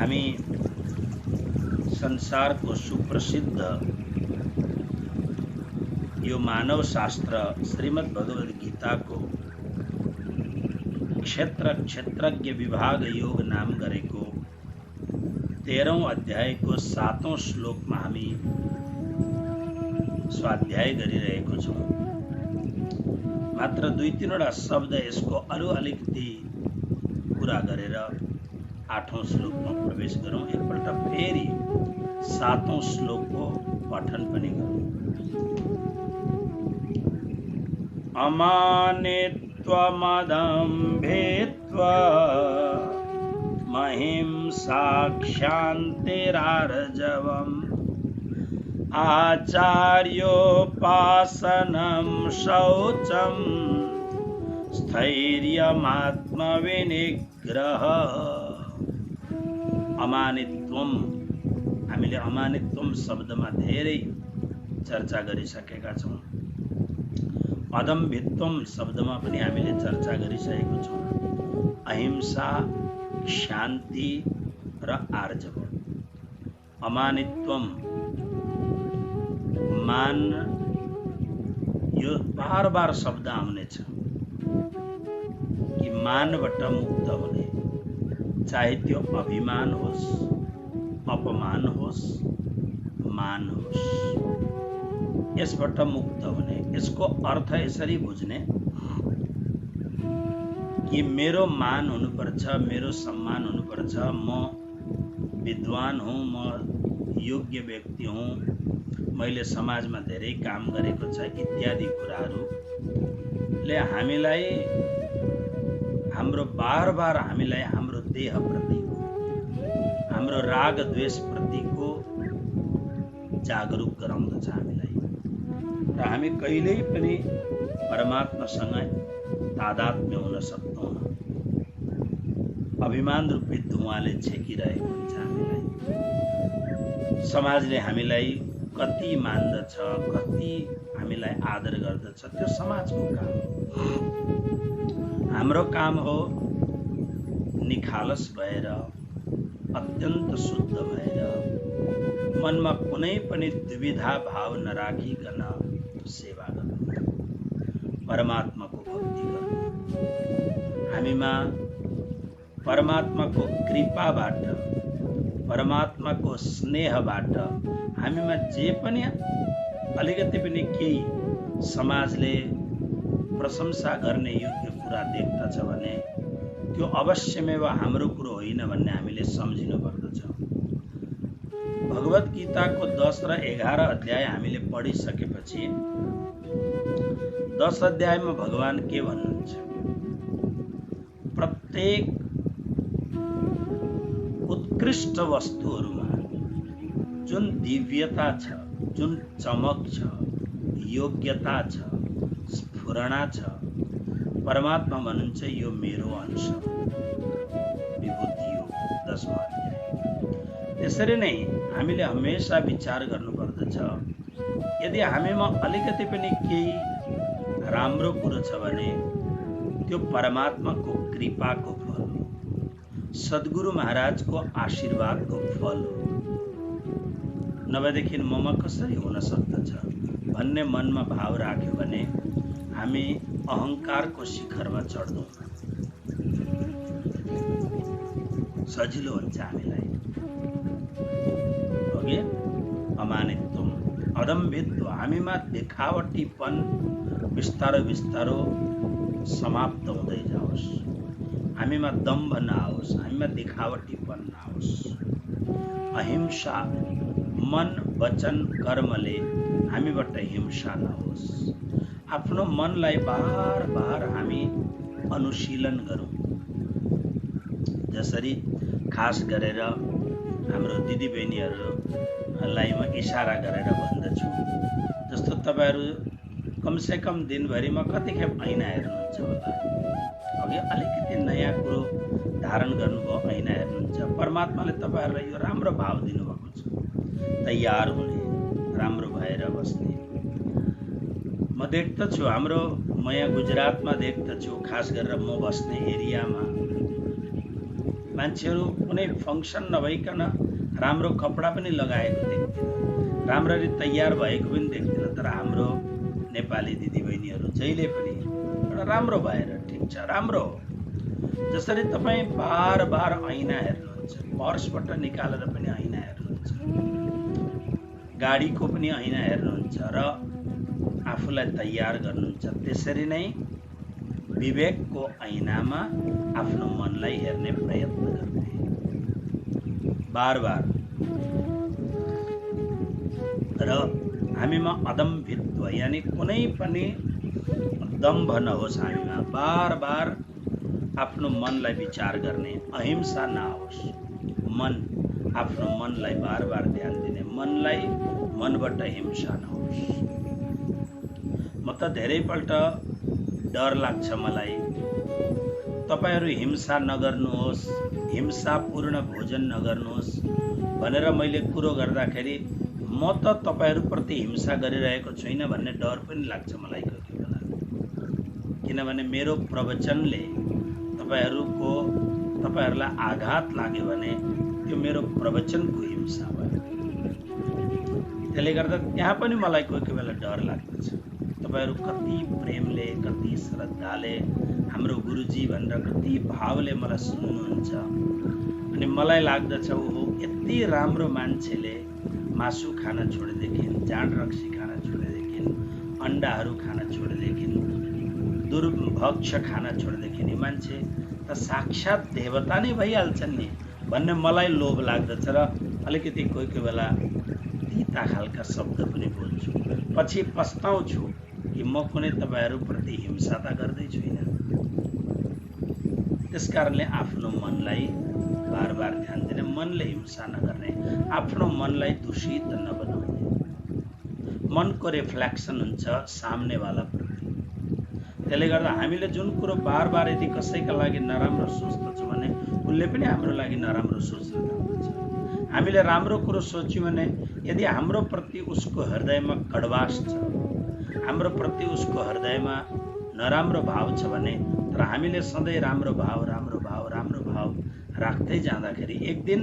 हामी संसारको सुप्रसिद्ध यो मानव शास्त्र श्रीमद् भगवद गीताको क्षेत्रज्ञ विभाग योग नाम गरेको 13औं अध्यायको 7औं श्लोकमा हामी स्वाध्याय गरिरहेको छौं। मात्र 2-3 वटा शब्द यसको अरु अलिकति कुरा गरेर 8औं श्लोकमा प्रवेश गरौं। एकपल्ट फेरि 7औं श्लोकको पठन पनि गरौं। अमानित्वमदम्भित्वा महिंसा क्षान्तिरार्जवम् आचार्योपासनं शौचं स्थैर्यमात्मविनिग्रह। अमानित्वम, हामीले अमानित्वम शब्दमा धेरै चर्चा गरिसकेका छौं। अदम्भित्वम शब्दमा पनि हामीले चर्चा गरिसकेको छौं। अहिंसा, शान्ति र आर्जव। अमानित्वम मान, यो बार बार शब्द आउनेछ कि मानबाट मुक्त हुने, चाहे त्यो अभिमान होस्, अपमान होस्, मान होस्, यसबाट मुक्त हुने। यसको अर्थ यसरी बुझ्ने कि मेरो मान हुनुपर्छ, मेरो सम्मान हुनुपर्छ, म विद्वान हुँ, म योग्य व्यक्ति हुँ, मैले समाजमा धेरै काम गरेको छ इत्यादि कुराहरूले हामीलाई हाम्रो बार बार हामीलाई हाम्रो देह प्रतिको, हाम्रो राग द्वेष प्रतिको जागरुक गराउँदछ हामीलाई। र हामी कहिल्यै पनि परमात्मासँग तादात्म्य हुन सक्दैनौँ। अभिमान रूपी धुवाँले छेकिरहेको हुन्छ हामीलाई। समाजले हामीलाई कति मान्दछ, कति हामीलाई आदर गर्दछ, त्यो समाजको काम हो। हाम्रो काम हो निखालस भएर, अत्यन्त शुद्ध भएर, मनमा कुनै पनि दुविधा भाव नराखिकन सेवा गर्नु, परमात्माको भक्ति गर्नु। हामीमा परमात्माको कृपाबाट, परमात्माको स्नेहबाट हामीमा जे पनि अलिकति पनि केही समाजले प्रशंसा गर्ने योग्य कुरा देख्दछ भने त्यो अवश्यमेव हाम्रो कुरो होइन भन्ने हामीले सम्झिनु पर्दछ। भगवत गीताको 10 र 11 अध्याय हामीले पढिसकेपछि 10 अध्यायमा भगवान के भन्नुहुन्छ? प्रत्येक उत्कृष्ट वस्तुहरूमा जुन दिव्यता छ, जुन चमक छ, योग्यता छ, स्फुरणा छ, परमात्मा भन्नुहुन्छ यो मेरो अंश विभूति हो। 10वां अध्याय। त्यसरी नै हामीले हमेशा विचार गर्नुपर्दछ, यदि हामीमा अलिकति पनि केही राम्रो कुरो छ भने त्यो परमात्माको कृपाको फल हो, सद्गुरु महाराजको आशीर्वादको फल हो। नभएदेखि ममा कसरी हुन सक्दछ भन्ने मनमा भाव राख्यो भने हामी अहंकारको शिखरमा चढ्दौँ, सजिलो हुन्छ हामीलाई। ओके, अमानित्वम, अदम्भित्व, हामीमा देखावटीपन बिस्तारो बिस्तारो समाप्त हुँदै जाओस्। हामीमा दम्भ नआओस्, हामीमा देखावटीपन नआओस्। अहिंसा, मन वचन कर्मले हामीबाट हिंसा नहोस्। आफ्नो मनलाई बार बार हामी अनुशीलन गरौँ। जसरी खास गरेर हाम्रो दिदीबहिनीहरूलाई म इशारा गरेर भन्दछु, जस्तो तपाईहरू कमसे कम दिनभरिमा कतिखेप ऐना हेर्नुहुन्छ होला? अघि अलिकति नयाँ कुरो धारण गर्नुभयो, ऐना हेर्नुहुन्छ। परमात्माले तपाईहरूलाई यो राम्रो भाव दिनुभएको छ, तयार हुने, राम्रो भएर बस्ने। म देख्दछु, हाम्रो म यहाँ गुजरातमा देख्दछु, खास गरेर म बस्ने एरियामा मान्छेहरू कुनै फङ्सन नभइकन राम्रो कपडा पनि लगाएको देख्दिनँ, राम्ररी तयार भएको पनि देख्दिनँ। तर हाम्रो नेपाली दिदीबहिनीहरू जहिले पनि एउटा राम्रो भएर, ठिक छ राम्रो हो, जसरी तपाईँ बार बार ऐना हेर्नुहुन्छ, पर्सबाट निकालेर पनि ऐना हेर्नुहुन्छ, गाडीको पनि ऐना हेर्नुहुन्छ र आफूलाई तयार गर्नुहुन्छ, त्यसरी नै विवेकको ऐनामा आफ्नो मनलाई हेर्ने प्रयत्न गर्ने बार बार। र हामीमा अदम्भित्व यानि कुनै पनि दम्भ नहोस्, हामीमा बार बार आफ्नो मनलाई विचार गर्ने, अहिंसा नहोस्, आफ्नो मनलाई बार बार ध्यान दिने, मनबाट हिंसा नहोस्। म त धेरैपल्ट डर लाग्छ मलाई, तपाईहरू हिंसा नगर्नुहोस्, हिंसापूर्ण भोजन नगर्नुहोस् भनेर मैले कुरो गर्दाखेरि म त तपाईहरूप्रति हिंसा गरिरहेको छुइनँ भन्ने डर पनि लाग्छ मलाई कोही बेला। किनभने मेरो प्रवचनले तपाईहरूलाई आघात लाग्यो भने त्यो मेरो प्रवचनको हिंसा भयो। त्यसले गर्दा त्यहाँ पनि मलाई कोही बेला डर लाग्दछ। तपाईहरू कति प्रेमले, कति श्रद्धाले हाम्रो गुरुजी भनेर कति भावले मलाई सुन्नुहुन्छ, अनि मलाई लाग्दछ ओहो यति राम्रो मान्छेले मासु खान छोडेदेखि, जाँड रक्सी खान छोडेदेखि, अन्डाहरू खान छोडेदेखि, दुर्भक्ष खान छोडेदेखि नि मान्छे त साक्षात देवता नै भइहाल्छन् नि भन्ने मलाई लोभ लाग्दछ। र अलिकति कोही बेला तीता खालका शब्द पनि बोल्छु, पछि पस्ताउँछु कि म कुनै तपाईहरूप्रति हिंसा त गर्दै छुइनँ। त्यसकारणले आफ्नो मनलाई बार बार ध्यान दिने, मनले हिंसा नगर्ने, आफ्नो मनलाई दूषित नबनाउने। मनको रिफ्लेक्सन हुन्छ सामनेवाला प्रति। त्यसले गर्दा हामीले जुन कुरो बार बार यदि कसैका लागि नराम्रो सोच्दछौँ भने उसले पनि हाम्रो लागि नराम्रो सोच्न थाल्छ। हामीले राम्रो कुरो सोच्यौँ भने यदि हाम्रो प्रति उसको हृदयमा कड़वास छ, हाम्रो प्रति उसको हृदयमा नराम्रो भाव छ भने, तर हामीले सधैँ राम्रो भाव राख्दै जाँदाखेरि एक दिन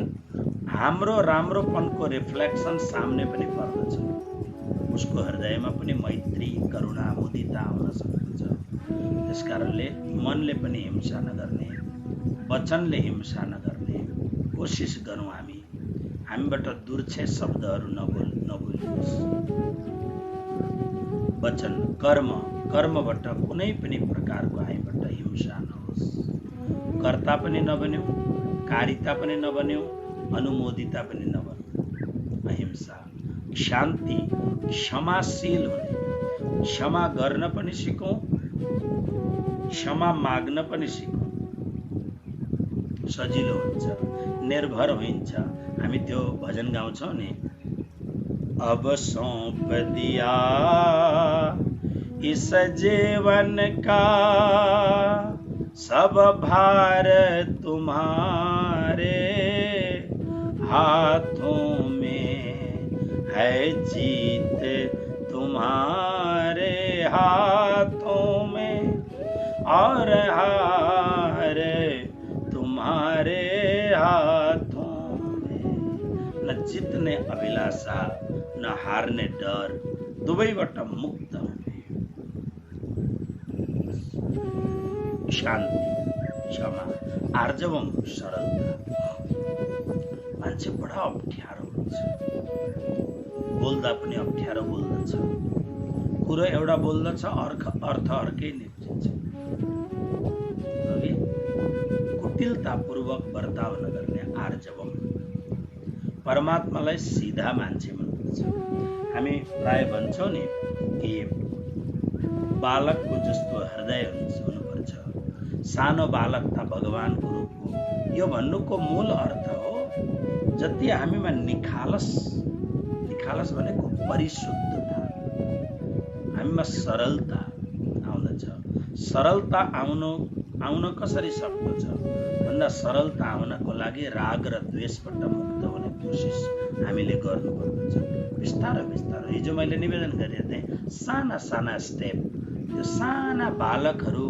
हाम्रो राम्रोपनको रिफ्लेक्सन सामने पनि पर्दछ। उसको हृदयमा पनि मैत्री, करुणा, मुदिता आउन सक्दछ। त्यसकारणले मनले पनि हिंसा नगर्ने, वचनले हिंसा नगर्ने कोसिस गरौँ। हामीबाट दुर्छे शब्दहरू नबोल्नुहोस्। वचन, कर्मबाट कुनै पनि प्रकारको हामीबाट हिंसा नहोस्। कर्ता पनि नबन्यौँ, कारिता पनि नबन्यौँ, अनुमोदिता पनि नबन्यौँ। अहिंसा, शान्ति, क्षमाशील हुने, क्षमा गर्न पनि सिकौँ, क्षमा माग्न पनि सिकौँ। सजिलो हुन्छ, निर्भर हुन्छ। हामी त्यो भजन गाउँछौँ नि, अब सौंप दिया इस जीवन का सब भार तुम्हारे हाथों में है, जीत तुम्हारे हाथों में और हार तुम्हारे हाथों में। न जितने अभिलाषा न हारने डर, दुवैबाट मुक्त हुने। शान्ति, क्षमा, आर्जवम, सरलता। मान्छे बडा अप्ठ्यारो हुन्छ, बोल्दा पनि अप्ठ्यारो बोल्दछ, कुरो एउटा बोल्दछ अर्थ अर्कै निस्किन्छ। कुटिलतापूर्वक बर्ताव नगर्ने आर्जवम। परमात्मालाई सिधा मान्छे मनपर्छ। हामी प्राय भन्छौँ नि कि बालकको जस्तो हृदय हुनुपर्छ, सानो बालक त भगवानको रूप हो। यो भन्नुको मूल अर्थ हो जति हामीमा निखालस भनेको परिशुद्धता, हामीमा सरलता आउँदछ। सरलता आउन कसरी सक्दछ भन्दा सरलता आउनको लागि राग र द्वेषबाट मुक्त हुने कोसिस हामीले गर्नुपर्दछ। बिस्तारो हिजो मैले निवेदन गरेको थिएँ, साना स्टेप। त्यो साना बालकहरू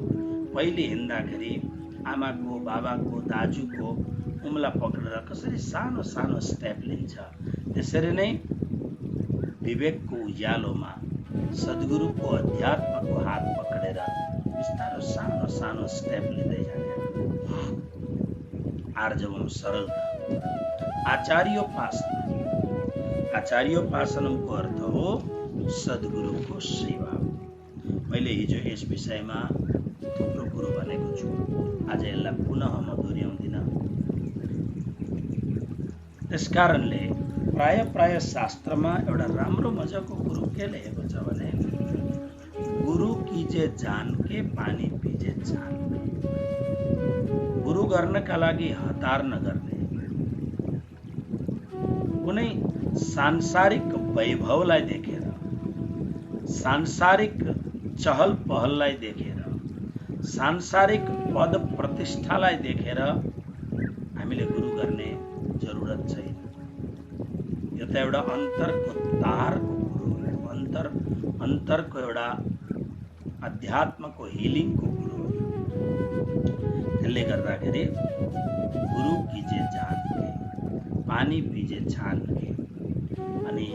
पहिले हिँड्दाखेरि आमाको, बाबाको, दाजुको उमला पक्रेर कसरी सानो सानो स्टेप लिन्छ, त्यसरी नै विवेकको उज्यालोमा सद्गुरुको अध्यात्मको हात पक्रेर बिस्तारो सानो सानो स्टेप लिँदै जाने आर्जवम सरलता। आचार्योपासनमको अर्थ हो सद्गुरुको सेवा। मैले हिजो यस विषयमा थुप्रो कुरो भनेको छु, आज यसलाई पुनः म दोहोऱ्याउँदिन। त्यसकारणले प्राय शास्त्रमा एउटा राम्रो मजाको कुरो के लेखेको छ भने गुरु कीजे जान के पानी पिजे जान के। गुरु गर्नका लागि हतार नगर्ने, कुनै सांसारिक वैभवलाई देखेर, सांसारिक चहल पहललाई देखेर, सांसारिक पद प्रतिष्ठालाई देखेर हामीले गुरु गर्ने जरुरत छैन। यो त एउटा अन्तरको तारको कुरो हो, अन्तरको एउटा अध्यात्मको हिलिङको कुरो हो। त्यसले गर्दाखेरि गुरु कीजे जान के, पानी पिजे छान के, अनि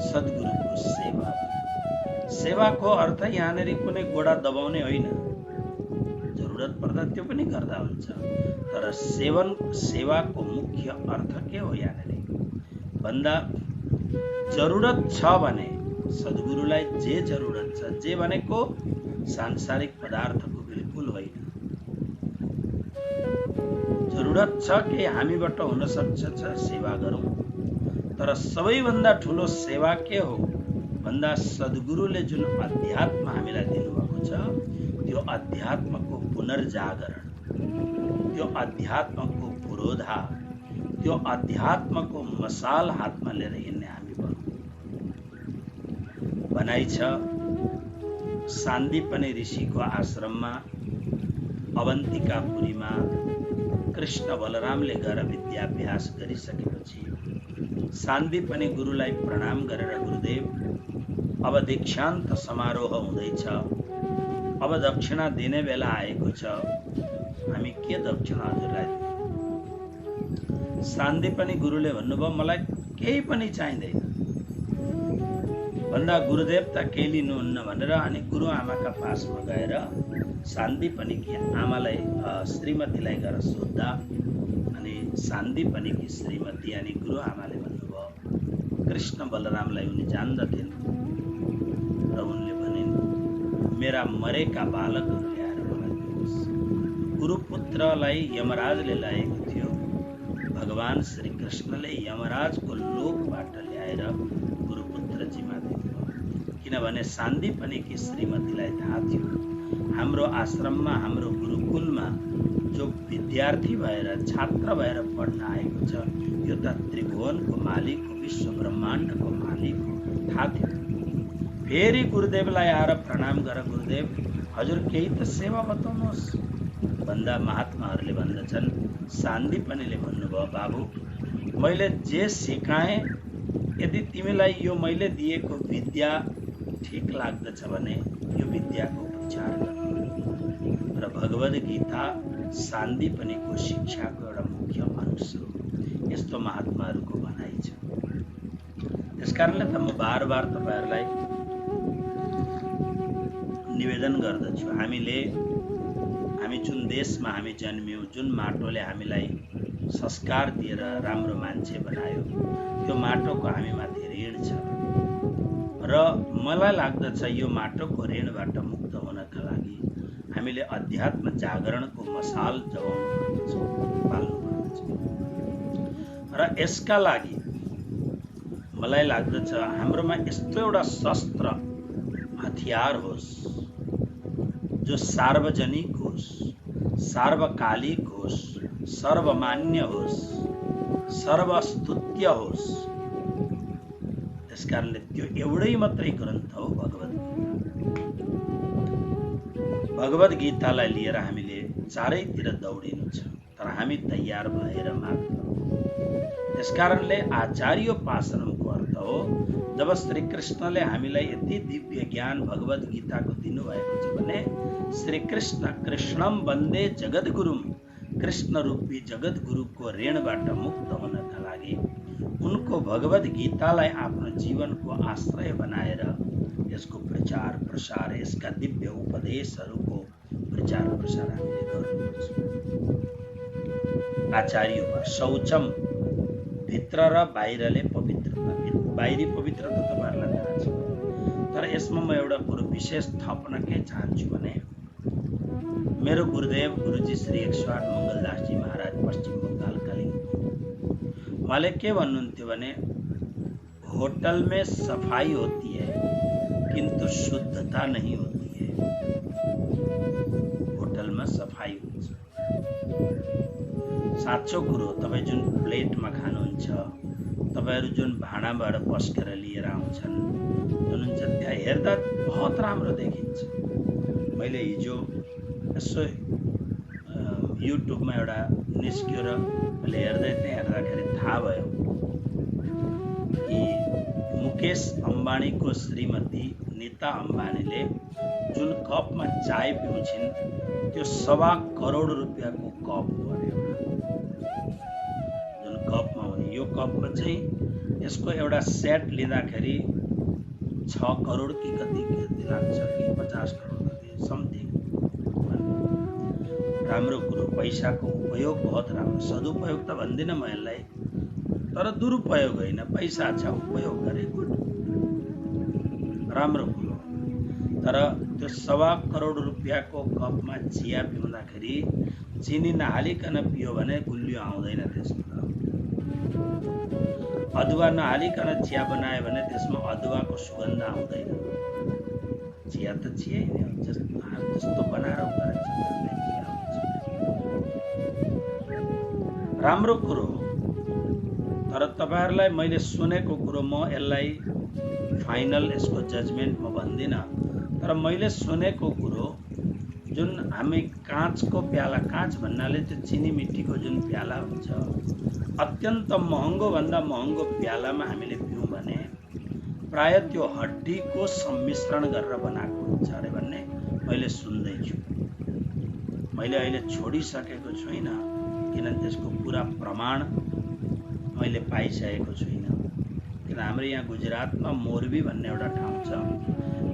सद्गुरुको सेवा। सेवाको अर्थ यहाँनिर कुनै गोडा दबाउने होइन, जरुरत पर्दा त्यो पनि गर्दा हुन्छ। तर सेवाको मुख्य अर्थ के हो यहाँनिर भन्दा जरुरत छ भने सद्गुरुलाई जे जरुरत छ, जे भनेको सांसारिक पदार्थको बिल्कुल होइन। जरुरत छ कि हामीबाट हुन सक्छ सेवा गरौँ, तर सबैभन्दा ठुलो सेवा के हो भन्दा सद्गुरुले जुन अध्यात्म हामीलाई दिनुभएको छ त्यो अध्यात्मको पुनर्जागरण, त्यो अध्यात्मको पुरोधा, त्यो अध्यात्मको मसाल हातमा लिएर हिँड्ने हामी बनौँ। भनाइ छ सान्दीपनि ऋषिको आश्रममा अवन्तिकापुरीमा कृष्ण बलरामले गएर विद्याभ्यास गरिसकेपछि सान्दीपनि गुरुलाई प्रणाम गरेर गुरुदेव अब दीक्षान्त समारोह हुँदैछ, अब दक्षिणा दिने बेला आएको छ, हामी के दक्षिणा हजुरलाई दिउँ? सान्दीपनि गुरुले भन्नुभयो मलाई केही पनि चाहिँदैन भन्दा गुरुदेव त केही लिनुहुन्न भनेर अनि गुरु आमाका पासमा गएर सान्दीपनिकी आमालाई श्रीमतीलाई गएर सोद्धा अनि सान्दीपनिकी श्रीमती अनि गुरु आमाले भन्नुभयो कृष्ण बलरामलाई उनी जान्दथिन् र उनले भनिन् मेरा मरेका बालकहरू ल्याएर मलाई दिनुहोस्। गुरुपुत्रलाई यमराजले ल्याएको थियो, भगवान श्री कृष्णले यमराजको लोकबाट ल्याएर गुरुपुत्रजीमा दिनुभयो। किनभने सान्दीपनिकी श्रीमतीलाई थाहा थियो हाम्रो आश्रममा, हाम्रो गुरुकुलमा जो विद्यार्थी भएर छात्र भएर पढ्न आएको छ यो त त्रिभुवनको मालिक हो, विश्व ब्रह्माण्डको मालिक हो, थाहा थियो। फेरि गुरुदेवलाई आएर प्रणाम गर गुरुदेव हजुर केही त सेवा बताउनुहोस् भन्दा महात्माहरूले भन्दछन् सान्दीपनिले भन्नुभयो बाबु मैले जे सिकाएँ यदि तिमीलाई यो मैले दिएको विद्या ठिक लाग्दछ भने यो विद्याको प्रचार गर। र भगवद गीता सान्दीपनिको शिक्षाको एउटा मुख्य अंश हो, यस्तो महात्माहरूको भनाइ छ। त्यसकारणले त म बार बार तपाईहरुलाई निवेदन गर्दछु हामी जुन देशमा हामी जन्मियौं, जुन माटोले हामीलाई संस्कार दिएर राम्रो मान्छे बनायो त्यो माटोको हामीमाथि ऋण छ र मलाई लाग्दछ यो माटोको ऋणबाट मुक्त हुनका लागि हामीले अध्यात्म जागरणको मसाल जगाउनुपर्छ, पाल्नुपर्छ। र यसका लागि मलाई लाग्दछ हाम्रोमा यस्तो एउटा शस्त्र हतियार होस् जो सार्वजनिक होस्, सार्वकालिक होस्, सर्वमान्य होस्, सर्वस्तुत्य होस्। त्यसकारणले त्यो एउटै मात्रै ग्रन्थ हो भगवद गीतालाई लिएर हामीले चारैतिर दौडिनु छ, तर हामी तयार भएर मात्र। त्यसकारणले आचार्योपासनको अर्थ हो जब श्री कृष्णले हामीलाई यति दिव्य ज्ञान भगवद गीताको दिनुभएको छ भने श्री कृष्ण कृष्णम वन्दे जगद्गुरुम, कृष्ण रूपी जगत गुरुको ऋणबाट मुक्त हुनका लागि उनको भगवत गीतालाई आफ्नो जीवनको आश्रय बनाएर यसको प्रचार प्रसार, यसका दिव्य उपदेशहरूको प्रचार प्रसार हामीले गर्नुपर्छ। आचार्यमा शौचम भित्र र बाहिरले पवित्रता, बाहिरी पवित्रता तपाईहरुलाई थाहा छ, तर यसमा म एउटा कुरो विशेष थप्न के चाहन्छु भने मेरो गुरुदेव गुरुजी श्री 108 मंगलदासजी महाराज पश्चिम बंगाल कालिम्पोङ, उहाँले के भन्नुहुन्थ्यो भने होटल में सफाई होती है किंतु शुद्धता नहीं होती है। होटल में सफाई हुन्छ, साँचो कुरो। तपाई जुन प्लेटमा खानुहुन्छ, तपाईहरु जुन भाँडाबाट पस्केर लिएर आउँछन् हुनुहुन्छ, त्यहाँ हेर्दा बहुत राम्रो देखिन्छ। मैले हिजो यसो युट्युबमा एउटा निस्क्यो र मैले हेर्दै थिएँ, हेर्दाखेरि थाहा भयो कि मुकेश अम्बानीको श्रीमती नीता अम्बानीले जुन कपमा चाय पिउँछिन् त्यो 1.25 करोड रुपैयाँको कप हो अरे। जुन कपमा हुने यो कपको चाहिँ यसको एउटा सेट लिँदाखेरि 6 करोड कि कति लाग्छ कि 50 करोड कति समथिङ। राम्रो कुरो, पैसाको उपयोग बहुत राम्रो, सदुपयोग त भन्दिनँ म यसलाई, तर दुरुपयोग होइन, पैसा छ उपयोग गरे गुड, राम्रो कुरो। तर त्यो 1.25 करोड रुपैयाँको कपमा चिया पिउँदाखेरि चिनी नहालिकन पियो भने गुलियो आउँदैन त्यसमा। अदुवा नहालिकन चिया बनायो भने त्यसमा अदुवाको सुगन्ध आउँदैन। चिया त चिया नै हो, जस्तो बनाएर गरेछ राम्रो कुरो हो। तर तपाईहरुलाई मैले सुनेको कुरो, म यसलाई फाइनल यसको जजमेन्ट म भन्दिनँ, तर मैले सुनेको कुरो जुन हामी काँचको प्याला, काँच भन्नाले त्यो चिनी मिट्टीको जुन प्याला हुन्छ, अत्यन्त महँगो भन्दा महँगो प्यालामा हामीले पिउँ भने प्राय त्यो हड्डीको सम्मिश्रण गरेर बनाएको हुन्छ अरे भन्ने मैले सुन्दैछु। मैले अहिले छोडिसकेको छुइनँ, किनभने त्यसको पुरा प्रमाण मैले पाइसकेको छुइनँ। किन हाम्रो यहाँ गुजरातमा मोरबी भन्ने एउटा ठाउँ छ,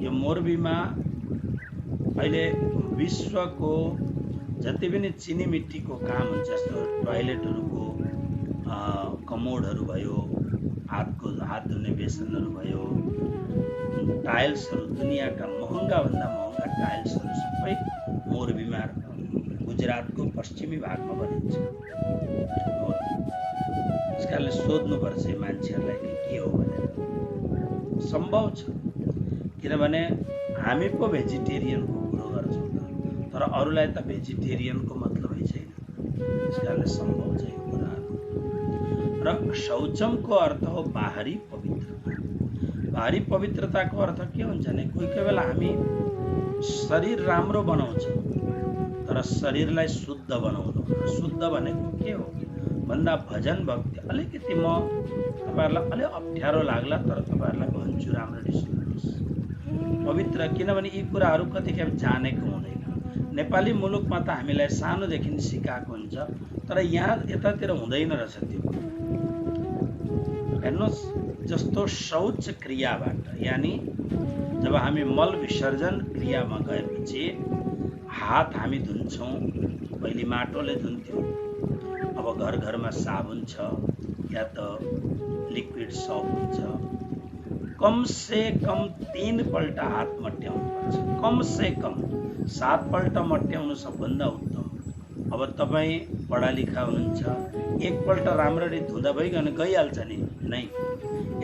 यो मोरबीमा अहिले विश्वको जति पनि चिनी मिट्टीको काम हुन्छ, जस्तो टोयलेटहरूको कमोडहरू भयो, हात धुने बेसनहरू भयो, टाइल्सहरू, दुनियाँका महँगाभन्दा महँगा टाइल्सहरू सबै मोरबीमा गुजरातको पश्चिमी भागमा बनिन्छ। त्यसकारणले सोध्नुपर्छ मान्छेहरूलाई कि के हो भनेर। सम्भव छ, किनभने हामी पो भेजिटेरियनको कुरो गर्छौँ तर अरूलाई त भेजिटेरियनको मतलबै छैन। त्यसकारणले सम्भव छ यो कुराहरू। र शौचमको अर्थ हो बाहरी पवित्रता। बाहरी पवित्रताको अर्थ के हुन्छ भने कोही कोही बेला हामी शरीर राम्रो बनाउँछौँ तर शरीरलाई शुद्ध बनाउनु। शुद्ध भनेको के हो भन्दा भजन भक्ति। अलिकति म तपाईहरुलाई अलि अप्ठ्यारो लाग्ला तर तपाईहरुलाई भन्छु राम्ररी सुन्नुहोस्। पवित्र, किनभने यी कुराहरू कतिखेर जानेको हुँदैन। नेपाली मुलुकमा त हामीलाई सानोदेखि सिकाएको हुन्छ, तर यहाँ यतातिर हुँदैन रहेछ त्यो। हेर्नुहोस्, जस्तो शौच क्रियाबाट, यानी जब हामी मल विसर्जन क्रियामा गएपछि हात हामी धुन्छौँ, पहिले माटोले धुन्थ्यौँ, अब घर घरमा साबुन छ या त लिक्विड सप हुन्छ। कम से कम 3 पल्ट हात मट्याउनु पर्छ, कम से कम 7 पल्ट मट्याउनु सबभन्दा उत्तम। अब तपाईँ पढा लेखा हुनुहुन्छ, 1 पल्ट राम्ररी धुँदा भइकन गइहाल्छ नि नै।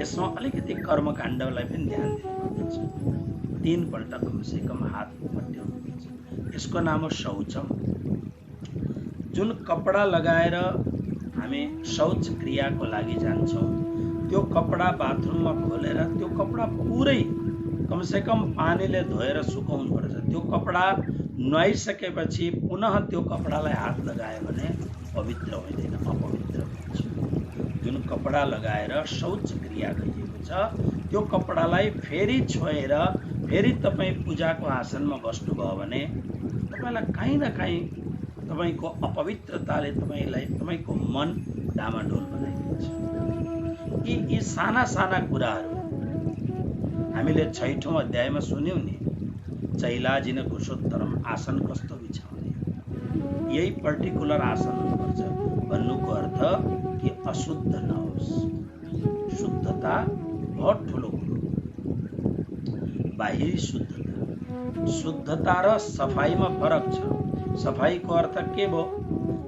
यसमा अलिकति कर्मकाण्डलाई पनि ध्यान दिनुपर्छ। 3 पल्ट कम से कम हात मट्याउनु पर्छ। यसको नाम हो शौचम। जुन कपडा लगाएर हामी शौच क्रियाको लागि जान्छौँ, त्यो कपडा बाथरुममा खोलेर त्यो कपडा पुरै कम से कम पानीले धोएर सुकाउनु पर्छ। त्यो कपडा नुहाइसकेपछि पुनः त्यो कपडालाई हात लगायो भने पवित्र हुँदैन, अपवित्र हुन्छ। जुन कपडा लगाएर शौच क्रिया गरिएको छ त्यो कपडालाई फेरि छोएर फेरि तपाईँ पूजाको आसनमा बस्नुभयो भने तपाईलाई कहीँ न कहीँ तपाईको अपवित्रताले तपाईको मन डामाडोल बनाइदिन्छ। यी साना साना कुराहरू हामीले 6औं अध्यायमा सुन्यौं नि, चैलाजिन कुशोत्तरम आसन कस्तो बिछाउने, यही पर्टिकुलर आसन हुनुपर्छ भन्नुको अर्थ कि अशुद्ध नहोस्। शुद्धता बहुत ठुलो कुरो, बाहिरी शुद्धता र सफाईमा फरक छ। सफाईको अर्थ के भयो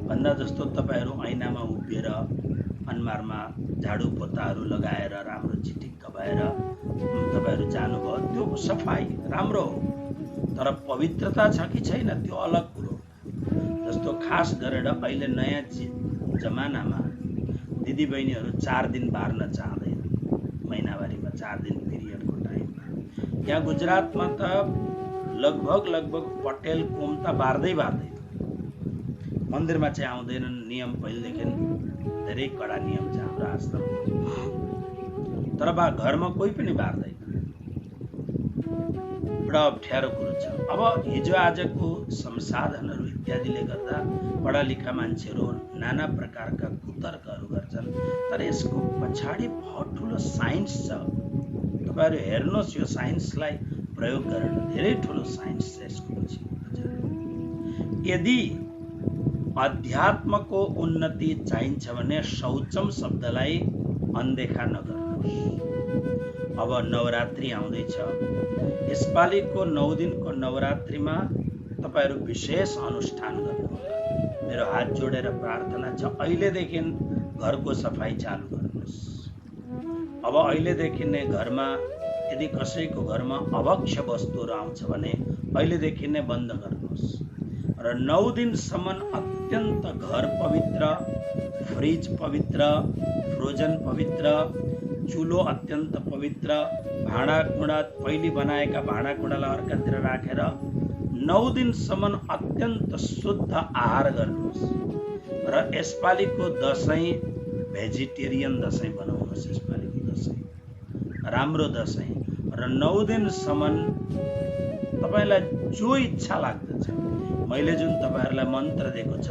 भन्दा जस्तो तपाईहरु ऐनामा उभिएर अनुहारमा झाडु पोताहरू लगाएर राम्रो चिटिक्क भएर तपाईहरु जानुभयो, त्यो सफाई राम्रो हो। तर पवित्रता छ कि छैन त्यो अलग कुरो। जस्तो खास गरेर अहिले नयाँ जमानामा दिदीबहिनीहरू 4 दिन बार्न चाहदैन, महिनावारीमा 4 दिन पिरियडको टाइममा। यहाँ गुजरातमा त लगभग पटेल कोमता बार्दै मन्दिरमा चाहिँ आउँदैनन्। नियम पहिलेदेखि धेरै कडा नियम छ हाम्रो आश्रमको। तर घरमा कोही पनि बार्दैन, बडा अप्ठ्यारो कुरो छ। अब हिजो आजको संसाधनहरू इत्यादिले गर्दा पढा लेखा मान्छेहरू नाना प्रकारका कुतर्कहरू गर्छन्, तर यसको पछाडि बहुत ठुलो साइन्स छ। तपाईहरु हेर्नुहोस्, यो साइन्सलाई प्रयोग गरेर धेरै ठुलो साइन्स छ यसको पछि। यदि अध्यात्मको उन्नति चाहिन्छ भने शौचम शब्दलाई अनदेखा नगर्नुहोस्। अब नवरात्रि आउँदैछ, यसपालिको 9 दिनको नवरात्रिमा तपाईहरु विशेष अनुष्ठान गर्नुहोला। मेरो हात जोडेर प्रार्थना छ, अहिलेदेखि घरको सफाई चालु गर्नुहोस्। अब अहिलेदेखि नै घरमा यदि कसैको घरमा अभक्ष्य वस्तुहरू आउँछ भने अहिलेदेखि नै बन्द गर्नुहोस्। र 9 दिनसम्म अत्यन्त घर पवित्र, फ्रिज पवित्र, फ्रोजन पवित्र, चुलो अत्यन्त पवित्र, भाँडाकुँडा पहिले बनाएका भाँडाकुँडालाई अर्कातिर राखेर 9 दिनसम्म अत्यन्त शुद्ध आहार गर्नुहोस्। र यसपालिको दशैं भेजिटेरियन दशैं बनाउनुहोस्। यसपालिको दशैं राम्रो दशैं। र 9 दिनसम्म तपाईलाई जो इच्छा लाग्दछ, मैले जुन तपाईहरुलाई मन्त्र दिएको छ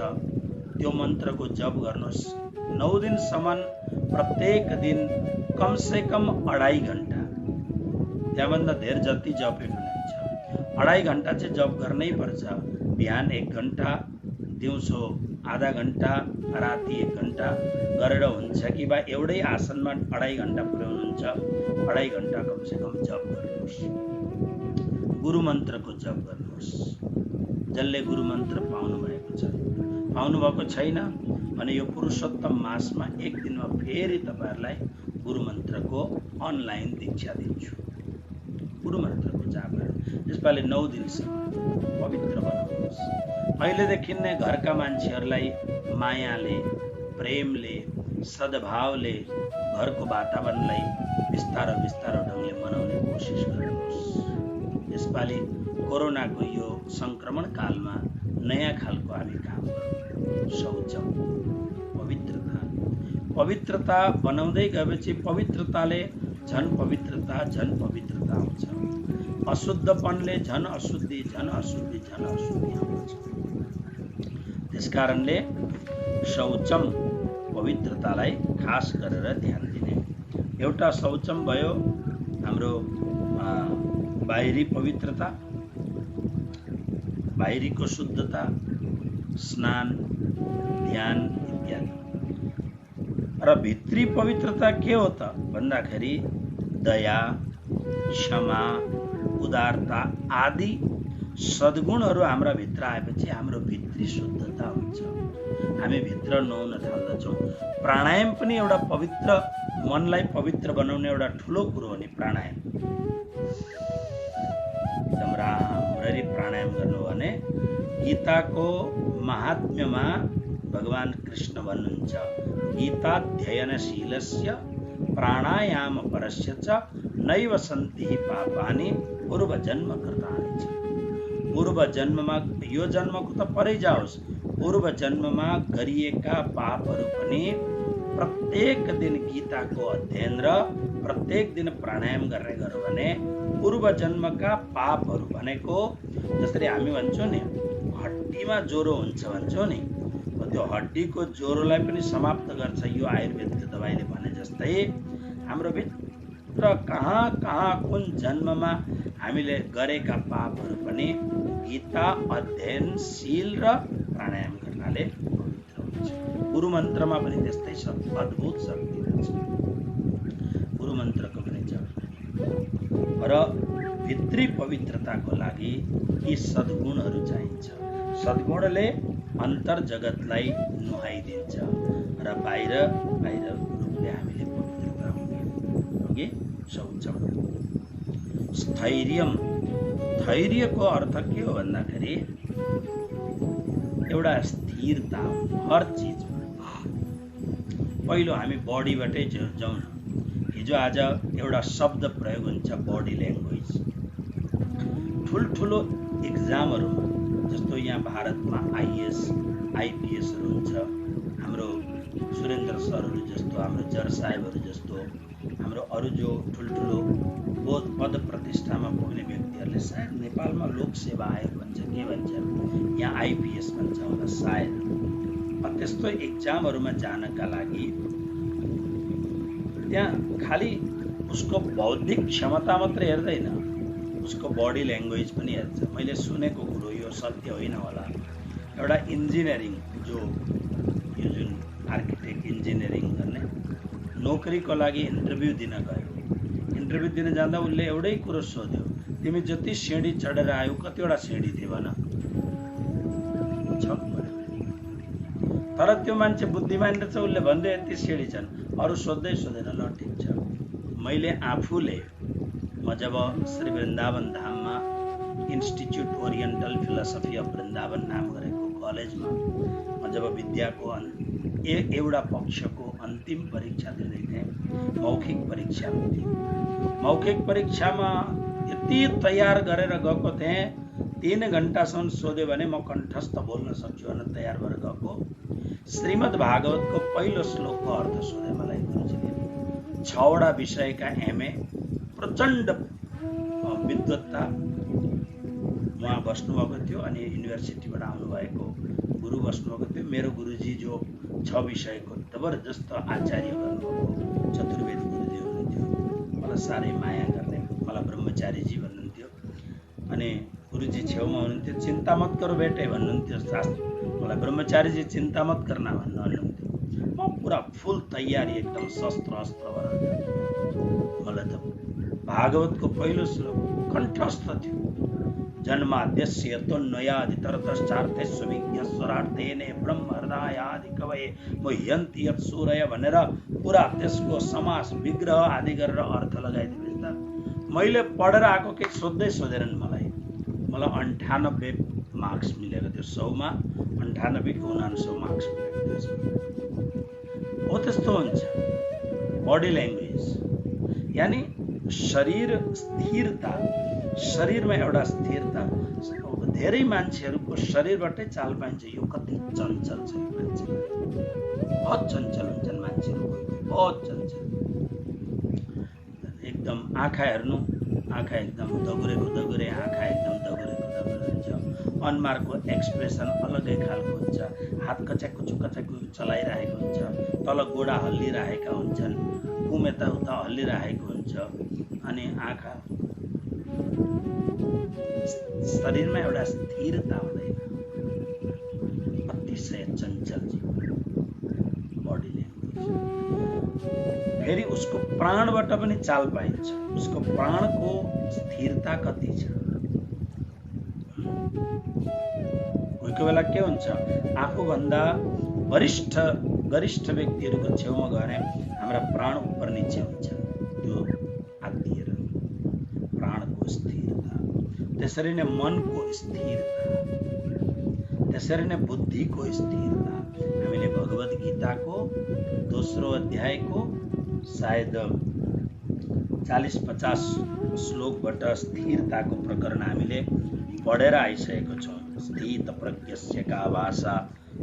त्यो मन्त्रको जप गर्नुहोस्। 9 दिनसम्म प्रत्येक दिन कम से कम 2.5 घण्टा, त्यहाँभन्दा धेर जति जपे पनि हुन्छ, 2.5 घण्टा चाहिँ जप गर्नै पर्छ। बिहान 1 घण्टा, दिउँसो आधा घण्टा, राति 1 घण्टा गरेर हुन्छ कि बा एउटै आसनमा 2.5 घण्टा पुर्याउनुहुन्छ, 2.5 घण्टा कम से कम जप गर्नुहोस्। गुरु मन्त्रको जप गर्नुहोस्। जसले गुरु मन्त्र पाउनु भएको छैन भने यो पुरुषोत्तम मासमा 1 दिनमा फेरि तपाईहरुलाई गुरु मन्त्रको अनलाइन दीक्षा दिन्छु। गुरु मन्त्रको जाप गर्नु। यसपालि 9 दिनसम्म पवित्र बनाउनुहोस्। अहिलेदेखि नै घरका मान्छेहरूलाई मायाले, प्रेमले, सद्भावले घरको वातावरणलाई बिस्तारो ढङ्गले मनाउने कोसिस गर्नुहोस्। यसपालि कोरोनाको यो संक्रमण कालमा नयाँ खालको हामी काम गरौँ। शौचम, पवित्रता बनाउँदै गएपछि पवित्रताले झन पवित्रता आउँछ। अशुद्धपनले झन अशुद्धि आउँछ। त्यसकारणले शौचम पवित्रतालाई खास गरेर ध्यान दिने। एउटा शौचम भयो हाम्रो बाहिरी पवित्रता, बाहिरीको शुद्धता, स्नान, ध्यान इत्यादि। र भित्री पवित्रता के हो त भन्दाखेरि दया, क्षमा, उदारता आदि सद्गुणहरू हाम्रा भित्र आएपछि हाम्रो भित्री शुद्धता हुन्छ। हामी भित्र नुहाउन थाल्दछौँ। प्राणायाम पनि एउटा पवित्र, मनलाई पवित्र बनाउने एउटा ठुलो कुरो हो नि प्राणायाम। एकदम राम्ररी प्राणायाम गर्नु भने गीताको महात्म्यमा भगवान कृष्ण भन्नुहुन्छ, गीताध्ययनशीलस्य प्राणायाम परस्य च नैव सन्ति पापानि पूर्वजन्म कृतानि च। पूर्व जन्ममा, यो जन्मको त परै जाओस्, पूर्व जन्ममा गरिएका पापहरू पनि प्रत्येक दिन गीताको अध्ययन र प्रत्येक दिन प्राणायाम गर्ने गर्यो भने पूर्व जन्मका पापहरू भनेको, जसरी हामी भन्छौँ नि हड्डीमा ज्वरो हुन्छ भन्छौँ नि, त्यो हड्डीको ज्वरोलाई पनि समाप्त गर्छ यो आयुर्वेदको दबाईले भने जस्तै हाम्रो भित्र कहाँ कहाँ कुन जन्ममा हामीले गरेका पापहरू पनि गीता अध्ययनशील र प्राणायाम गर्नाले पवित्र हुन्छ। गुरु मन्त्रमा पनि त्यस्तै छ, अद्भुत शक्ति छ गुरु मन्त्रको पनि छ। र भित्री पवित्रताको लागि यी सद्गुणहरू चाहिन्छ। सद्गुणले अन्तर जगतलाई नुहाइदिन्छ र बाहिर रूपले हामीले पवित्रता हुने अघि सक्छौँ। स्थैर्यम, धैर्यको अर्थ के हो भन्दाखेरि एउटा स्थिरता हर चिजमा। पहिलो हामी बडीबाटै जाउँ न। हिजो आज एउटा शब्द प्रयोग हुन्छ बडी ल्याङ्ग्वेज। ठुल्ठुलो इक्जामहरूमा जस्तो यहाँ भारतमा आइएएस आइपिएसहरू हुन्छ, हाम्रो सुरेन्द्र सरहरू जस्तो, हाम्रो जर साहेबहरू जस्तो, हाम्रो अरू जो ठुल्ठुलो पद प्रतिष्ठामा पुग्ने व्यक्तिहरूले सायद नेपालमा लोकसेवा आयोग भन्छ, के भन्छ, यहाँ आइपिएस भन्छ होला सायद। त्यस्तो इक्जामहरूमा जानका लागि त्यहाँ खालि उसको बौद्धिक क्षमता मात्र हेर्दैन, उसको बडी ल्याङ्ग्वेज पनि हेर्छ। मैले सुनेको कुरो, यो सत्य होइन होला, एउटा इन्जिनियरिङ यो जुन आर्किटेक्ट इन्जिनियरिङ गर्ने नोकरीको लागि इन्टरभ्यू दिन गयो। इन्टरभ्यू दिन जाँदा उसले एउटै कुरो सोध्यो, तिमी जति सिँढी चढेर आयौ कतिवटा सिँढी थियो भन? छक पऱ्यो। तर त्यो मान्छे बुद्धिमान रहेछ, उसले भन्दै यति सिँढी छन्, अरू सोध्दै सोधेन। ल ठिक छ। मैले आफूले म जब श्री वृन्दावन धाममा institute oriental philosophy of Vrindavan नाम गरेको कलेजमा म जब विद्याको एउटा पक्षको अन्तिम परीक्षा दिँदै थिएँ, मौखिक परीक्षा हुन्थ्यो। मौखिक परीक्षामा यति तयार गरेर गएको थिएँ, 3 घण्टासम्म सोध्यो भने म कण्ठस्थ बोल्न सक्छु भनेर तयार भएर गएको। श्रीमद् भागवतको पहिलो श्लोकको अर्थ सोधे मलाई गुरुजीले। 6वटा विषयका एमए, प्रचण्ड विद्वत्ता उहाँ बस्नुभएको थियो अनि युनिभर्सिटीबाट आउनुभएको गुरु बस्नुभएको थियो। मेरो गुरुजी जो 6 विषयको जबरजस्त आचार्य गर्नुभएको चतुर्वेद गुरुजी हुनुहुन्थ्यो। मलाई साह्रै माया गर्ने, मलाई ब्रह्मचारीजी भन्नुहुन्थ्यो। अनि गुरुजी छेउमा हुनुहुन्थ्यो, चिन्ता मत करो बेटे भन्नुहुन्थ्यो। शास्त्र मलाई ब्रह्मचारीजी चिन्ता मत करना भन्नुहुन्थ्यो। म पुरा फुल तयारी एकदम शस्त्र अस्त्र भएर मलाई त भागवतको पहिलो श्लोक कण्ठस्थ थियो। जन्माद्यस्य तन्मयादितरतश्चार्थेष्विज्ञस्वरार्थेने ब्रह्म हृदयादि कवये मुह्यन्ति यत्सूरय भनेर पुरा त्यसको समास विग्रह आदि गरेर अर्थ लगाइदिनुहोस् त। मैले पढेर आएको केही सोध्दै सोधेरन् मलाई 98 मार्क्स मिलेको थियो। 100मा 98 को 99 मार्क्स मिलेको थियो। हो त्यस्तो हुन्छ बडी ल्याङ्ग्वेज, यानी शरीर स्थिरता, शरीरमा एउटा स्थिरता। धेरै मान्छेहरूको शरीरबाटै चाल पाइन्छ यो कति चञ्चल छ। मान्छे बहुत चञ्चल हुन्छन् मान्छेहरू, बहुत चञ्चल। एकदम आँखा हेर्नु, आँखा एकदम दगुरेको आँखा एकदम दगुरेको हुन्छ। अनुहारको एक्सप्रेसन अलगै खालको हुन्छ। हात कच्याकु चलाइरहेको हुन्छ, तल गोडा हल्लिरहेका हुन्छन्, कुम यताउता हल्लिरहेको हुन्छ। अनि आँखा, शरीरमा एउटा स्थिरता हुँदैन, अतिशय चञ्चल जीवन बडी ल्याङ्ग्वेज। फेरि उसको प्राणबाट पनि चाल पाइन्छ, उसको प्राणको स्थिरता कति छ। कोही बेला के हुन्छ, आफूभन्दा गरिष्ठ व्यक्तिहरूको छेउमा गएर हाम्रा प्राण उपर निचे हुन्छ। त्यो आत्तिएर प्राणको स्थिरता, त्यसरी नै मनको स्थिरता, त्यसरी नै बुद्धिको स्थिरता। हामीले भगवत गीताको 2रो अध्यायको सायद 40-50 श्लोकबाट स्थिरताको प्रकरण हामीले पढेर आइसकेको छौँ। स्थित प्रज्ञस्य का भाषा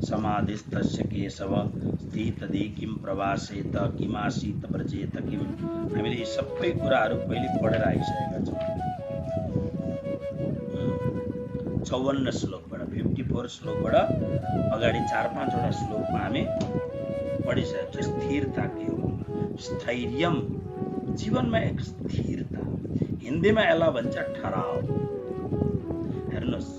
समाधिस्थस्य केशव स्थितदि किम प्रवासेत किमासीत व्रजेत किम। हामीले यी सबै कुराहरू पहिले पढेर आइसकेका छौँ। 6 54 श्लोकबाट 54 श्लोकबाट अगाडि 4-5 वटा श्लोकमा हामी पढिसकेको छ। स्थिरता के हो? स्थैर्यम, जीवनमा एक स्थिरता, हिन्दीमा यसलाई भन्छ ठहराव। हेर्नुहोस्,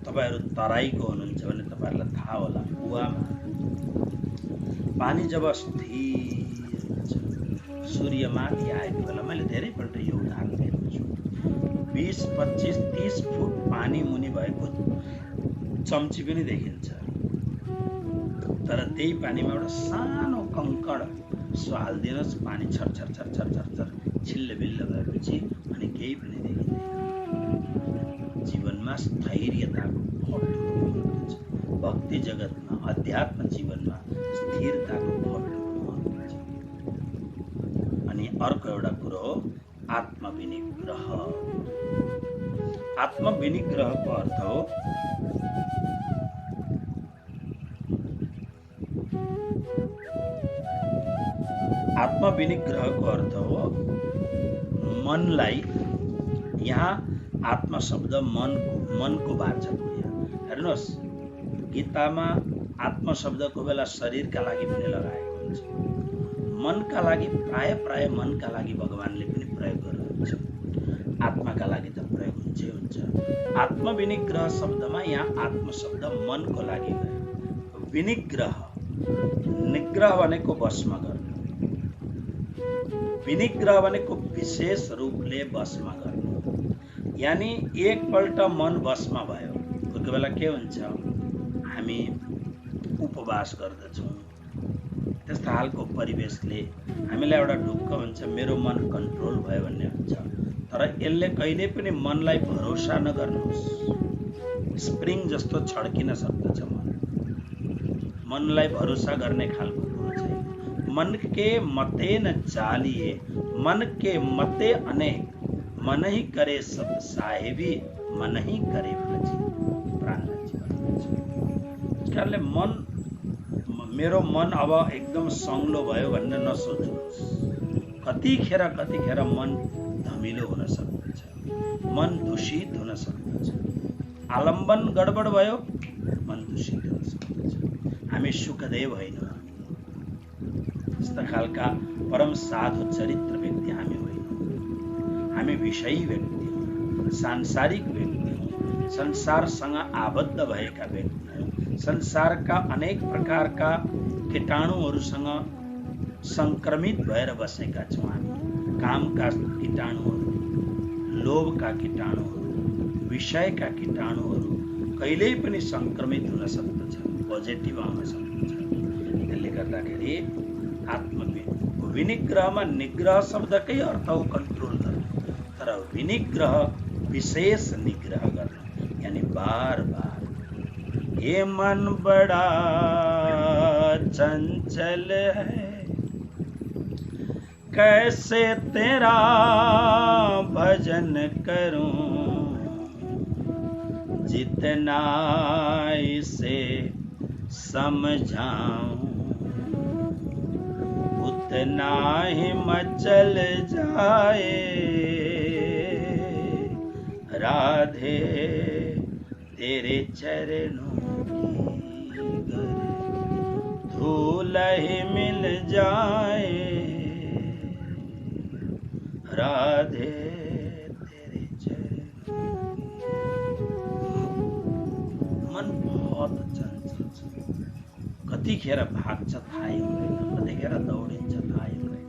तपाईहरु तराईको हुनुहुन्छ भने तपाईहरुलाई थाहा होला, कुवामा पानी जब स्थिर हुन्छ, सूर्य माथि आएको बेला, मैले धेरैपल्ट यो उदाहरण दिएको छु, 20, 25, 30 फुट पानी मुनि भएको चम्ची पनि देखिन्छ, तर त्यही पानीमा एउटा सानो कंकड हालिदिनुहोस्, पानी छर छर छर छर छर छर छिल्लबिल्ल भएपछि अनि केही पनि देखिँदैन। जीवनमा स्थैर्यताको बहुत ठुलो महत्त्व छ। भक्ति जगतमा, अध्यात्म जीवनमा स्थिरताको बहुत ठुलो महत्त्व छ। अनि अर्को एउटा कुरो हो आत्मविनिग्रह। आत्मविनिग्रहको अर्थ हो मनलाई, यहाँ आत्मा शब्द मनको वाचक हो। हेर्नुहोस्, गीतामा आत्मा शब्दको बेला शरीरका लागि पनि लगाएको हुन्छ, मनका लागि प्राय मनका लागि भगवानले पनि प्रयोग गर्नुहुन्छ, आत्माका लागि त प्रयोग हुन्छ। आत्मविनिग्रह शब्दमा यहाँ आत्मा शब्द मनको लागि गयो। विनिग्रह, निग्रह भनेको वशमा गर्नु, विनिग्रह भनेको विशेष रूपले वशमा गर्नु। यानी एकपल्ट मन वशमा भयो, कोही बेला के हुन्छ, हामी उपवास गर्दछौँ, त्यस्तो हालको परिवेशले हामीलाई एउटा ढुक्क हुन्छ, मेरो मन कन्ट्रोल भयो भन्ने हुन्छ। तर यसले कहिले पनि मनलाई भरोसा नगर्नुहोस्, स्प्रिङ जस्तो छड्किन सक्दछ मनलाई भरोसा गर्ने खालको कुरो छैन। मन के मते न चालिए, मन के मते अनेक, मन ही करे सब साहेबी, मन ही करे भजी प्राण जीवन। त्यस कारणले मेरो मन अब एकदम सङ्लो भयो भन्ने नसोच्नुहोस्। कतिखेर मन धमिलो हुन सक्दछ, मन दूषित हुन सक्दछ, आलम्बन गडबड भयो, मन दूषित हुन सक्दछ। हामी सुखदेव होइनौँ, त्यस्ता खालका परम साधु चरित्र व्यक्ति हामी होइनौँ। हामी विषयी व्यक्ति हौँ, सांसारिक व्यक्ति हौँ, संसारसँग आबद्ध भएका व्यक्ति हौँ, संसारका अनेक प्रकारका कीटाणुहरूसँग संक्रमित भएर बसेका छौँ। हामी कामका कीटाणुहरू, लोभका कीटाणुहरू, विषयका कीटाणुहरू कहिल्यै पनि संक्रमित हुन सक्दछ, पोजिटिभ आउन सक्दछ। त्यसले गर्दाखेरि विनिग्रहमा निग्रह शब्दकै अर्थ हो कन्ट्रोल गर्नु, तर विनिग्रह विशेष निग्रह गर्नु, यानी बार बार ये मन बड़ा चंचल है, कैसे तेरा भजन करूं, जितना इसे समझाऊं उतना ही मचल जाए, राधे तेरे चरणों की धूल ही मिल जाए, राधे तेरे चरणों। मन बहुत चंचल छ, कतिखेर भाग्छ थाहै हुँदैन, कतिखेर दौडिन्छ थाहै हुँदैन।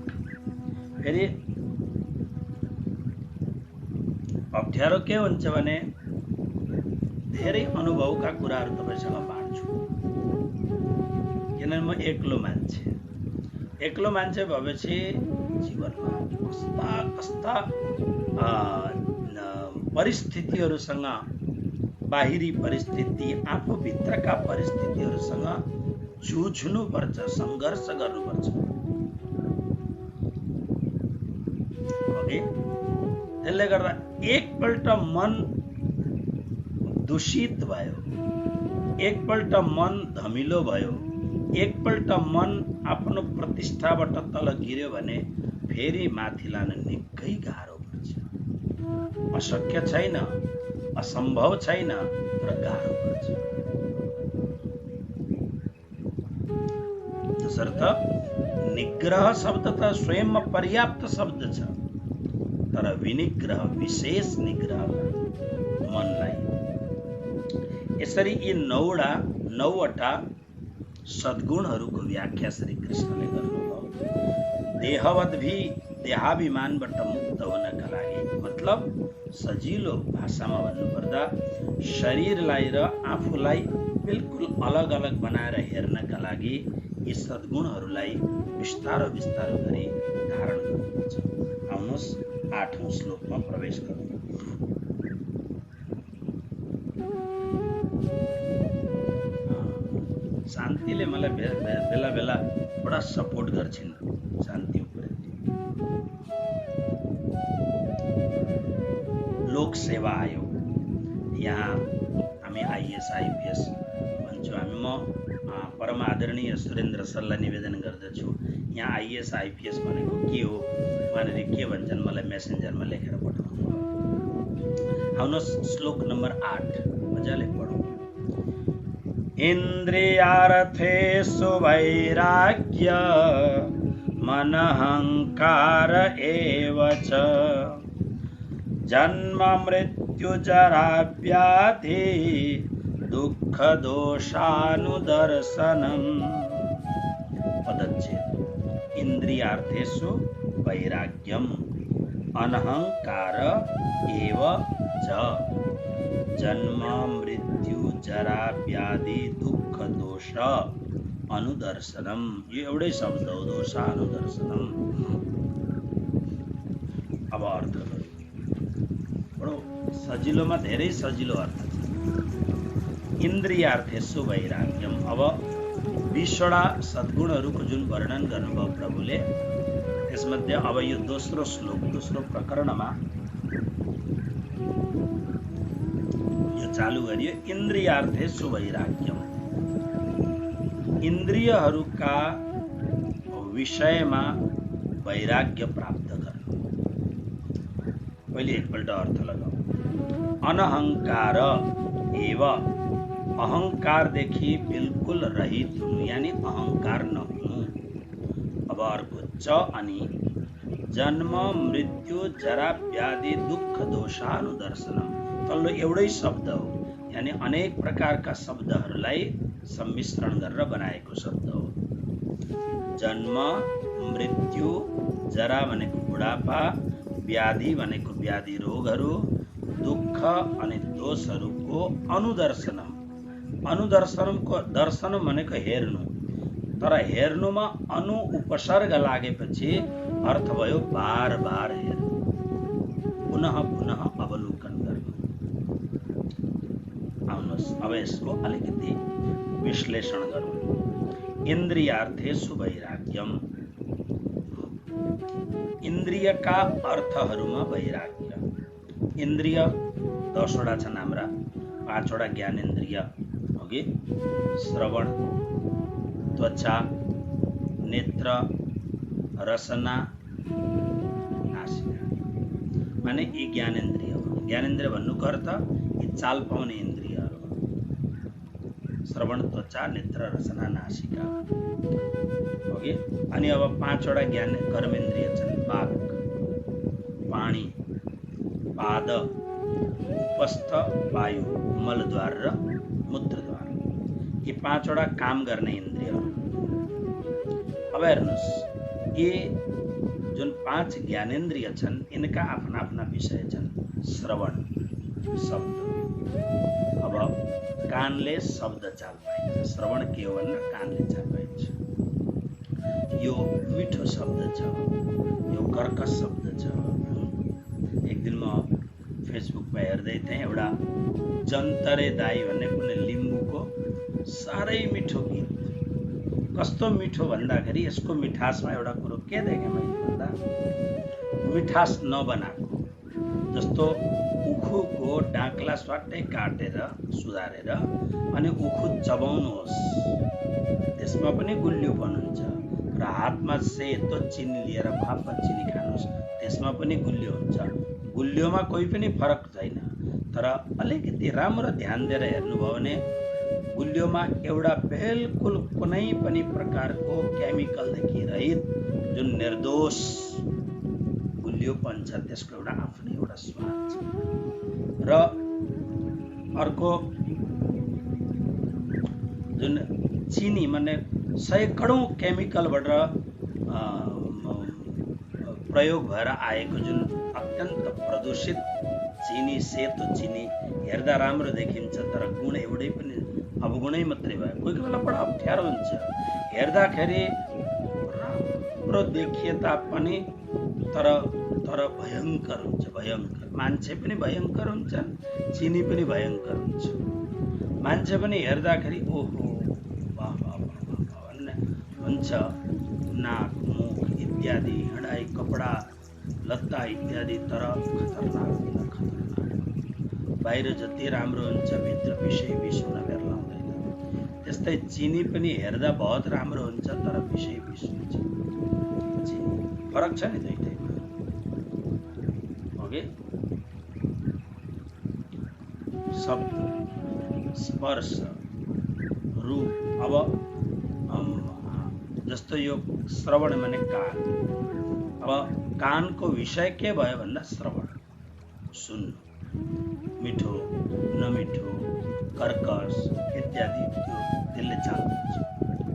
फेरि अप्ठ्यारो के हुन्छ भने धेरै अनुभवका कुराहरू तपाईसँग बाँड्छु, किनभने म एक्लो मान्छे भएपछि जीवनमा कस्ता परिस्थितिहरूसँग, बाहिरी परिस्थिति, आफूभित्रका परिस्थितिहरूसँग जुझ्नुपर्छ, सङ्घर्ष गर्नुपर्छ। त्यसले गर्दा एकपल्ट मन दूषित भयो, एकपल्ट मन धमिलो भयो, एकपल्ट मन आफ्नो प्रतिष्ठाबाट तल गिर्यो भने फेरि माथि लान निकै गाह्रो पर्छ। अशक्य छैन, असम्भव छैन तर गाह्रो पर्छ। तसर्थ निग्रह शब्द त स्वयंमा पर्याप्त शब्द छ, तर विनिग्रह विशेष निग्रह मनलाई। यसरी यी नौवटा सद्गुणहरूको व्याख्या श्री कृष्णले गर्नुभयो। देहाभिमानबाट मुक्त हुनका लागि, मतलब सजिलो भाषामा भन्नुपर्दा शरीरलाई र आफूलाई बिल्कुल अलग अलग बनाएर हेर्नका लागि यी सद्गुणहरूलाई बिस्तारो गरी धारण गर्नुपर्छ। आउनुहोस् 8औं श्लोकमा प्रवेश गरौँ। शान्तिले मलाई बेला बेला बडा सपोर्ट गर्छिन्, शान्ति उप्रे। लोक सेवा आयोग, यहाँ हामी आइएस आइपिएस भन्छौँ। म परम आदरणीय सुरेन्द्र सरलाई निवेदन गर्दछु, यहाँ आइएस आइपिएस भनेको के हो भनेर के भन्छन् मलाई मेसेन्जरमा लेखेर पठाउनु। आउनुहोस् श्लोक नम्बर 8 मजाले पढौँ। इन्द्रियार्थेषु वैराग्य मनहङ्कार एव च जन्म मृत्यु जरा व्याधि दुःख दोषानुदर्शनम्। पदच्छेद। इंद्रियार्थेषु वैराग्यम अनहंकार एव च जन्म मृत्यु जरा व्याधि दुःख दोष अनुदर्शनम। यो एउटै शब्द हो, दोषानुदर्शनम। अब अर्थ बडो सजिलोमा धेरै सजिलो अर्थ छ। इन्द्रियार्थेषु वैराग्यम। अब 20वटा सद्गुणहरूको जुन वर्णन गर्नुभयो प्रभुले, त्यसमध्ये अब यो दोस्रो श्लोक, दोस्रो प्रकरणमा यो चालू गरियो। इन्द्रियार्थेषु वैराग्यम, इन्द्रियहरूका विषयमा वैराग्य प्राप्त गर्नु। पहिले एकपल्ट अर्थ लगाऊ। अनहंकार एव, अहंकारदेखि बिल्कुल रहित हुनु, यानी अहंकार नहुनु। अब अर्को च अनि जन्म मृत्यु जरा व्याधि दुःख दोषानुदर्शनम। तल्लो एउटै शब्द हो, यानी अनेक प्रकारका शब्दहरूलाई सम्मिश्रण गरेर बनाएको शब्द हो। जन्म मृत्यु, जरा भनेको बुढापा, व्याधि भनेको व्याधि रोगहरू, दुःख अनि दोषहरूको अनुदर्शनम। अनुदर्शनमको दर्शन भनेको हेर्नु, तर हेर्नुमा अनु उपसर्ग लागेपछि अर्थ भयो बार बार हेर्नु, पुनः पुनः अवलोकन गर्नु। आउनुहोस् अब यसको अलिकति विश्लेषण गरौँ। इन्द्रियार्थेषु वैराग्यम, इन्द्रियका अर्थहरूमा वैराग्य। इन्द्रिय 10वटा छन् हाम्रा, 5वटा ज्ञानेन्द्रिय हो कि श्रवण, त्वचा, नेत्र, रसना, नासिका, माने यी ज्ञानेन्द्रिय हो। ज्ञानेन्द्रिय भन्नुको अर्थ यी चाल पाउने इन्द्रियहरू हो। श्रवण, त्वचा, नेत्र, रसना, नासिका हो कि। अनि अब 5वटा ज्ञान कर्मेन्द्रिय छन्, वाक, पानी, पाद, उपस्थ वायु, मलद्वार र मूत्रद्वार। यी 5वटा काम गर्ने इन्द्रियहरू। अब हेर्नुहोस्, यी जुन 5 ज्ञानेन्द्रिय छन्, यिनका आफ्ना आफ्ना विषय छन्। श्रवण, शब्द। अब कानले शब्द चाल पाइन्छ। श्रवण के हो भन्दा कानले चाल पाइन्छ। यो मिठो शब्द छ, यो कर्कश शब्द छ। एक दिन म फेसबुकमा हेर्दै थिएँ, एउटा जन्तरे दाई भन्ने कुनै लिम्बूको साह्रै मिठो गीत। कस्तो मिठो भन्दाखेरि यसको मिठासमा एउटा कुरो के देखेँ मैले भन्दा, मिठास नबनाएको जस्तो उखुको डाँक्ला स्वाट्टै काटेर सुधारेर अनि उखु चबाउनुहोस्, त्यसमा पनि गुलियोपन हुन्छ। र हातमा सेतो चिनी लिएर भापमा चिनी खानुहोस्, त्यसमा पनि गुलियो हुन्छ। गुलियोमा कोही पनि फरक छैन, तर तर अलिकति राम्रो ध्यान दिएर हेर्नुभयो भने गुलियोमा एउटा बिल्कुल कुनै पनि प्रकारको केमिकलदेखि रहित जुन निर्दोष गुलियोपन छ त्यसको एउटा आफ्नै एउटा स्वाद छ। र अर्को जुन चिनी माने सैकडौं केमिकलबाट प्रयोग भएर आएको जुन अत्यन्त प्रदूषित चिनी, सेतो चिनी हेर्दा राम्रो देखिन्छ तर गुण एउटै पनि अवगुणै मात्रै भयो। कोही बेला बडा अप्ठ्यारो हुन्छ, हेर्दाखेरि राम्रो देखिए तापनि तर भयङ्कर हुन्छ, भयङ्कर। मान्छे पनि भयङ्कर हुन्छन्, चिनी पनि भयङ्कर हुन्छ। मान्छे पनि हेर्दाखेरि ओहो वाह वाह भन्ने हुन्छ। नाक, मुख इत्यादि, हिँडाइ, कपडा लत्ता इत्यादि तर खतरनाक। बाहिर जति राम्रो हुन्छ भित्र विषय विष हुन बेर लाउँदैन। त्यस्तै चिनी पनि हेर्दा बहुत राम्रो हुन्छ तर विषय विष हुन्छ। चिनी फरक छ नि दुईटैमा। ओके, शब्द, स्पर्श, रूप। अब जस्तो यो श्रवण माने कान। अब कानको विषय के भयो भन्दा श्रवण, सुन्नु, मिठो नमिठो, कर्कश इत्यादि त्यसले चाल्नुहुन्छ,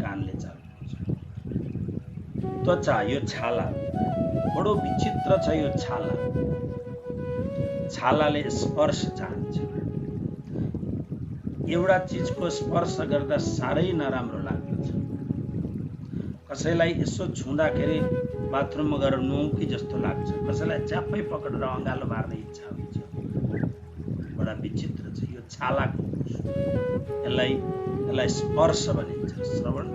कानले चाल्नुहुन्छ। त्वचा, यो छाला बडो विचित्र छ। यो छालाले स्पर्श चाहन्छ। एउटा चिजको स्पर्श गर्दा साह्रै नराम्रो लाग्दछ। कसैलाई यसो छुँदाखेरि बाथरुममा गएर नुहाउँ कि जस्तो लाग्छ, कसैलाई च्याप्पै पक्रेर अँगालो मार्ने इच्छा हुन्छ। बडा विचित्र छ यो छालाको। यसलाई स्पर्श भनिन्छ। श्रवण,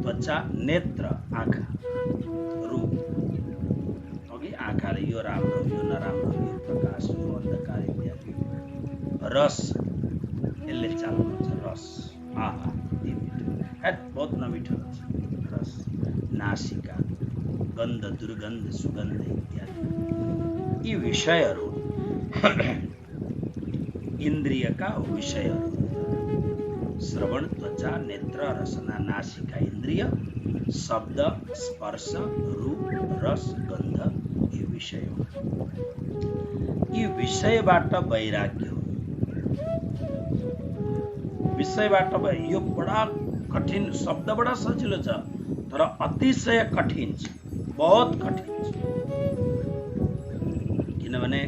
त्वचा, नेत्र, आँखा, रूप। अघि आँखाले यो राम्रो, यो नराम्रो, यो प्रकाश, यो अन्धकार इत्यादि। रस, यसले चाल्नुहुन्छ। रस, आहा बहुत नमिठो रस। नासिका, गन्ध, दुर्गन्ध, सुगन्ध इत्यादि। यी विषयहरू इन्द्रियका विषयहरू। श्रवण, त्वचा, नेत्र, रसना, नासिका इन्द्रिय, शब्द, स्पर्श, रूप, रस, गन्ध यी विषय हो। यी विषयबाट वैराग्य हो। विषयबाट यो बडा कठिन शब्द, बडा सजिलो छ तर अतिशय कठिन छ, बहुत कठिन छ। किनभने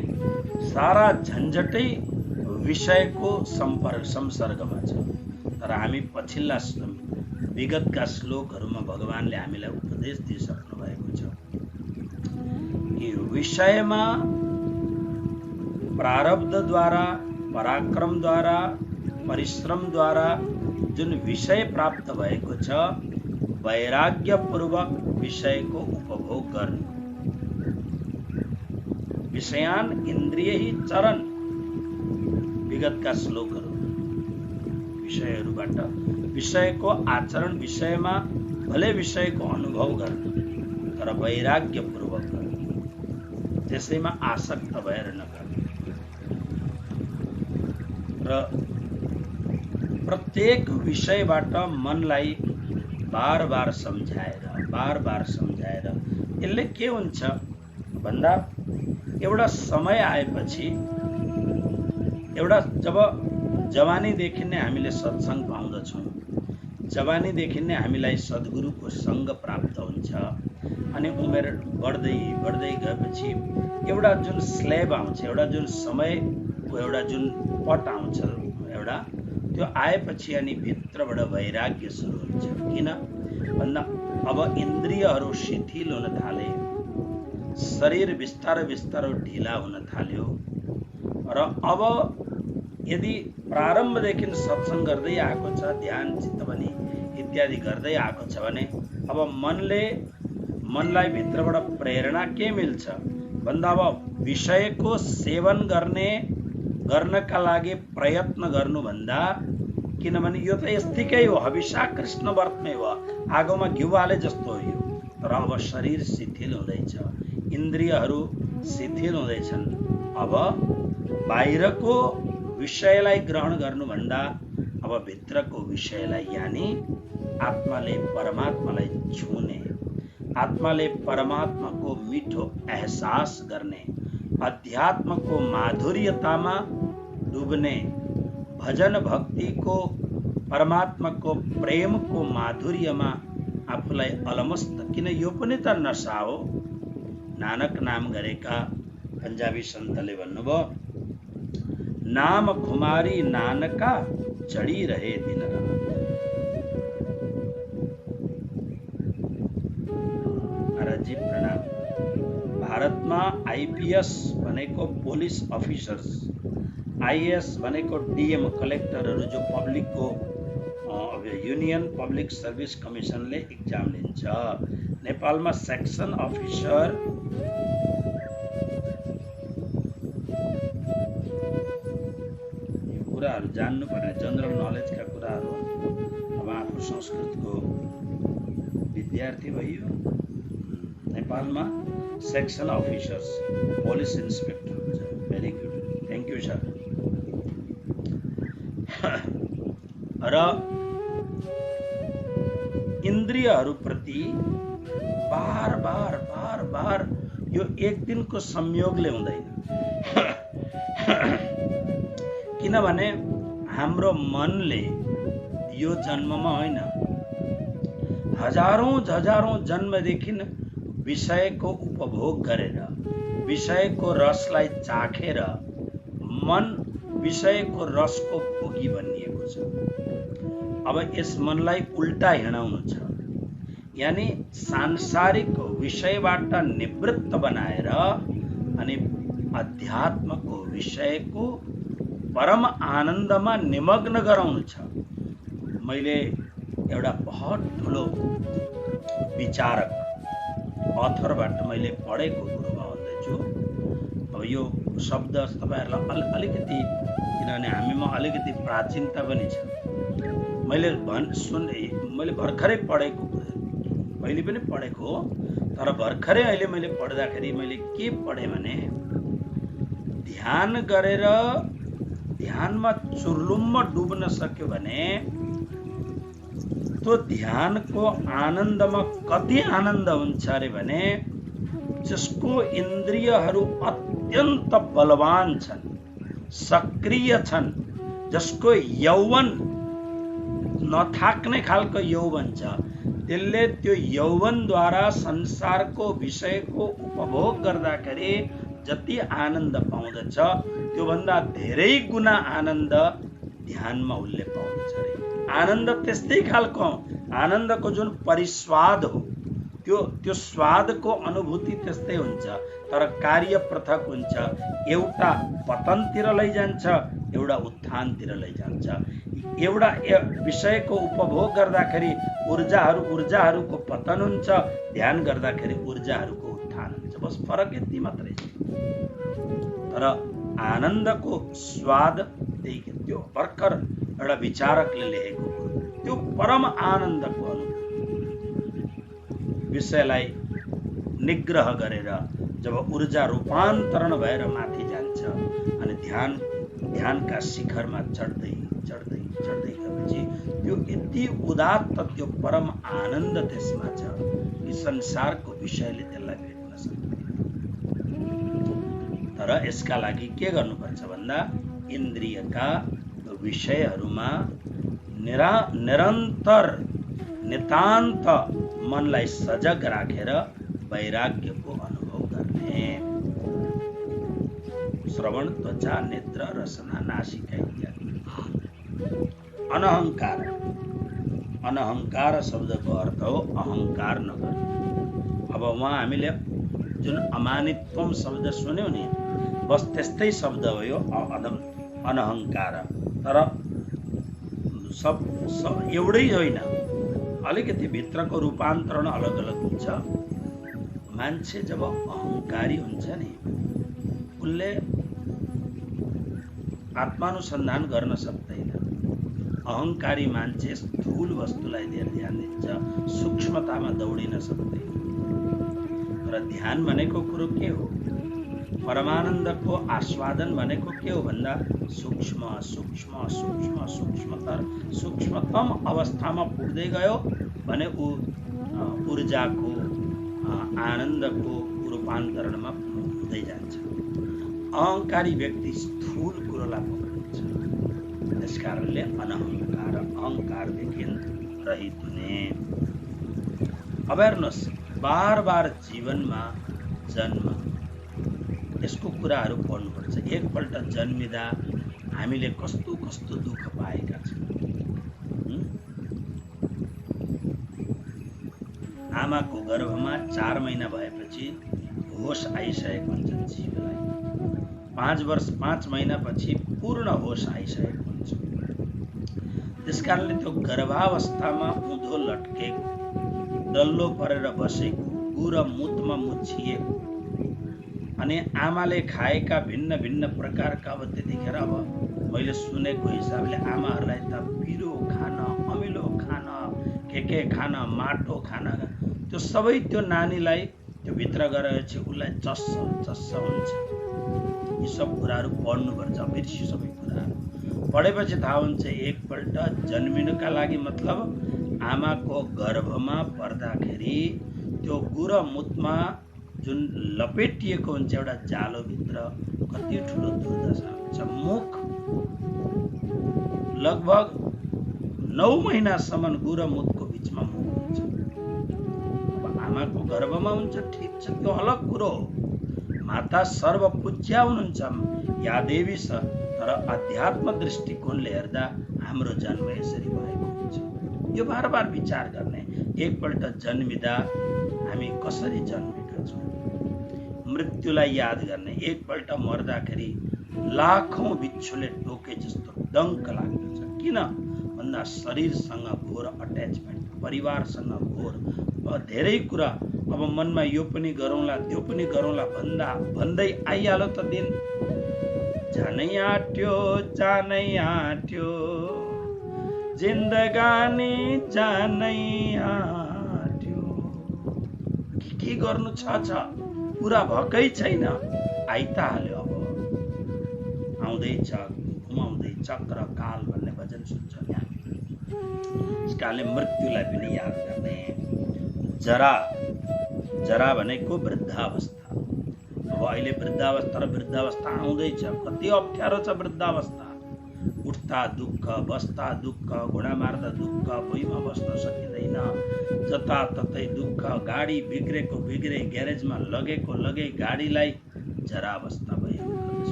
सारा झन्झटै विषयको संसर्गमा छ। तर हामी पछिल्ला विगतका श्लोकहरूमा भगवानले हामीलाई उपदेश दिइसक्नु भएको छ कि विषयमा प्रारब्धद्वारा, पराक्रमद्वारा, परिश्रमद्वारा जुन विषय प्राप्त भएको छ, वैराग्यपूर्वक विषयको उपभोग गर्नु। विषयान इन्द्रिय ही चरण, विगतका श्लोकहरू। विषयहरूबाट विषयको आचरण, विषयमा भले विषयको अनुभव गर्नु तर वैराग्यपूर्वक गर्नु, त्यसैमा आसक्त भएर नगर्नु। र प्रत्येक विषयबाट मनलाई बार बार सम्झाएर यसले के हुन्छ भन्दा एउटा समय आएपछि, एउटा जब जवानीदेखि नै हामीले सत्सङ्ग पाउँदछौँ, जवानीदेखि नै हामीलाई सद्गुरुको सङ्ग प्राप्त हुन्छ। अनि उमेर बढ्दै गएपछि एउटा जुन स्लेब आउँछ, एउटा जुन समयको एउटा जुन पट आउँछ, एउटा त्यो आएपछि अनि भित्रबाट वैराग्य सुरु हुन्छ। किन भन्दा अब इन्द्रियहरू शिथिल हुन थाले, शरीर बिस्तारै ढिला हुन थाल्यो। र अब यदि प्रारम्भदेखि सत्सङ्ग गर्दै आएको छ, ध्यान चित्तवनी इत्यादि गर्दै आएको छ भने अब मनलाई भित्रबाट प्रेरणा के मिल्छ भन्दा अब विषयको सेवन गर्नका लागि प्रयत्न गर्नुभन्दा, किनभने यो त यस्तिकै हो, हविषा कृष्ण व्रतमै हो, आगोमा घिउ हाले जस्तो हो यो। तर अब शरीर शिथिल हुँदैछ, इन्द्रियहरू शिथिल हुँदैछन्। अब बाहिरको विषयलाई ग्रहण गर्नुभन्दा अब भित्रको विषयलाई यानी आत्माले परमात्मालाई छुने, आत्माले परमात्माको मिठो एहसास गर्ने, अध्यात्मको माधुर्यतामा डुब्ने, भजन भक्तिको परमात्माको प्रेमको माधुर्यमा आफूलाई अलमस्त, किन यो पनि त नशा हो। नानक नाम गरेका पन्जाबी सन्तले भन्नुभयो, नाम खुमारी नानका चढी रहे दिन रात। महाराजजी प्रणाम। भारतमा आइपीएस भनेको पुलिस अफिसर्स, आईएएस भनेको डीएम कलेक्टरहरू जो पब्लिकको युनियन पब्लिक सर्भिस कमिसनले एक्जाम लिन्छ। नेपालमा सेक्सन अफिसर यो कुराहरू जान्नुपर्ने जनरल नलेजका कुराहरू। अब आफू संस्कृतको विद्यार्थी भइयो। नेपालमा सेक्सन अफिसर्स पुलिस इन्सपेक्टर हुन्छ। Very good, thank you sir. र इन्द्रियहरूप्रति बार बार बार बार यो एक दिनको संयोगले हुँदैन। किनभने हाम्रो मनले यो जन्ममा होइन, हजारौं जन्मदेखि विषयको उपभोग गरेर, विषयको रसलाई चाखेर मन विषयको रसको भोगी बनिएको छ। अब यस मनलाई उल्टा हिँडाउनु छ, यानी सांसारिक विषयबाट निवृत्त बनाएर अनि अध्यात्मको विषयको परम आनन्दमा निमग्न गराउनु छ। मैले एउटा बहुत ठुलो विचारक अथरबाट मैले पढेको कुरोमा भन्दैछु। अब यो शब्द तपाईहरुलाई अलिकति, किनभने हामीमा अलिकति प्राचीनता पनि छ, मैले भर्खरै पढेको, पहिले पनि पढेको हो, तर भर्खरै अहिले मैले पढ्दाखेरि मैले के पढेँ भने, ध्यान गरेर ध्यानमा चुर्लुम्म डुब्न सक्यो भने त्यो ध्यानको आनन्दमा कति आनन्द हुन्छ अरे भने, जसको इन्द्रियहरू अत्यन्त बलवान छन्, सक्रिय छन्, जसको यौवन नथाक्ने खालको यौवन छ, त्यसले त्यो यौवनद्वारा संसारको विषयको उपभोग गर्दाखेरि जति आनन्द पाउँदछ त्योभन्दा धेरै गुणा आनन्द ध्यानमा उसले पाउँदछ अरे। आनन्द त्यस्तै खालको, आनन्दको जुन परिस्वाद हो त्यो स्वादको अनुभूति त्यस्तै हुन्छ, तर कार्य पृथक हुन्छ। एउटा पतनतिर लैजान्छ, एउटा उत्थानतिर लैजान्छ। एउटा विषयको उपभोग गर्दाखेरि ऊर्जाहरूको पतन हुन्छ, ध्यान गर्दाखेरि ऊर्जाहरूको उत्थान हुन्छ। बस फरक यति मात्रै छ। तर आनन्दको स्वाद त्यही, त्यो भर्खर एउटा विचारकले लेखेको त्यो परम आनन्दको अनुभूति, विषयलाई निग्रह गरेर जब ऊर्जा रूपान्तरण भएर माथि जान्छ अनि ध्यानका शिखरमा चढ्दै गएपछि त्यो यति उदात्त, त्यो परम आनन्द त्यसमा छ कि संसारको विषयले त्यसलाई भेट्न सक्दैन। तर यसका लागि के गर्नुपर्छ भन्दा, इन्द्रियका विषयहरूमा निरन्तर नितान्त मनलाई सजग राखेर वैराग्यको अनुभव गर्ने। श्रवण, त्वचा, नेत्र, रसना, नासिका इत्यादि। अनहंकार शब्दको अर्थ हो अहंकार नगर्नु। अब वहाँ हामीले जुन अमानित्वम शब्द सुन्यौं नि, बस त्यस्तै शब्द हो यो अनहंकार। तर सब एउटै होइन, अलिकति भित्रको रूपान्तरण अलग अलग हुन्छ। मान्छे जब अहंकारी हुन्छ नि, उसले आत्मानुसन्धान गर्न सक्दैन। अहंकारी मान्छे स्थूल वस्तुलाई धेर ध्यान दिन्छ, सूक्ष्मतामा दौडिन सक्दैन। र ध्यान भनेको कुरो के हो? परमानन्दको आस्वादन भनेको के हो भन्दा सूक्ष्म सूक्ष्म सूक्ष्म सूक्ष्मतर सूक्ष्मतम अवस्थामा पुग्दै गयो भने ऊ ऊर्जाको आनन्दको रूपान्तरणमा हुँदै जान्छ। अहङ्कारी व्यक्ति स्थूल कुरोलाई पक्रिन्छ। त्यसकारणले अनहङ्कार अहङ्कारदेखि रहित हुने। अब हेर्नुहोस्, बार बार जीवनमा जन्म यसको कुराहरू पढ्नुपर्छ। एकपल्ट जन्मिँदा हामीले कस्तो कस्तो दुःख पाएका छौँ। आमाको गर्भमा 4 महिना भएपछि होस आइसकेको हुन्छ जीवलाई। 5 महिनापछि पूर्ण होस आइसकेको हुन्छ। त्यसकारणले त्यो गर्भावस्थामा उँधो लट्केको, डल्लो परेर बसेको, गुर मुतमा मुछिएको अनि आमाले खाएका भिन्न भिन्न प्रकारका अब त्यतिखेर अब मैले सुनेको हिसाबले आमाहरूलाई त पिरो खान, अमिलो खान, के खान, माटो खान, त्यो सबै त्यो नानीलाई त्यो भित्र गएपछि उसलाई चस्स हुन्छ। यी सब कुराहरू पढ्नुपर्छ। बिर्सियो सबै कुराहरू पढेपछि थाहा हुन्छ। एकपल्ट जन्मिनुका लागि मतलब आमाको गर्भमा पर्दाखेरि त्यो गुर मुतमा जुन लपेटिएको हुन्छ एउटा जालोभित्र कति ठुलो दुर्दशा हुन्छ। मुख लगभग 9 महिनासम्म गुर मुतको बिचमा मुख हुन्छ। आमाको गर्भमा हुन्छ ठिक छ, त्यो अलग कुरो हो। माता सर्वपूज्या हुनुहुन्छ या देवी छ। तर अध्यात्म दृष्टिकोणले हेर्दा हाम्रो जन्म यसरी भएको हुन्छ। यो बार बार विचार गर्ने। एकपल्ट जन्मिँदा हामी कसरी जन्मेका छौँ, मृत्युलाई याद गर्ने। एकपल्ट मर्दाखेरि लाखौं बिच्छुले टोके जस्तो डङ्क लाग्दछ। किन भन्दा शरीरसँग घोर अट्याचमेन्ट, परिवारसँग घोर धेरै कुरा। अब मनमा यो पनि गरौँला त्यो पनि गरौँला भन्दै आइहाल्यो त दिन। जानै आट्यो जिन्दगानी जानै आट्यो। के गर्नु छ पुरा भएकै छैन, आइताहाल्यो। अब आउँदैछ घुमाउँदै चक्र काल भन्ने भजन सुन्छ नि हामी। यसकारणले मृत्युलाई पनि याद गर्ने। जरा भनेको वृद्धावस्था। अब अहिले वृद्धावस्था आउँदैछ। कति अप्ठ्यारो छ वृद्धावस्था। उठ्दा दुःख, बस्दा दुःख, घोडा मार्दा दुःख, भुइँमा बस्न सकिँदैन, जताततै दुःख, गाडी बिग्रेको बिग्रे, ग्यारेजमा लगेको लगे, गाडीलाई जरावस्था भएको छ।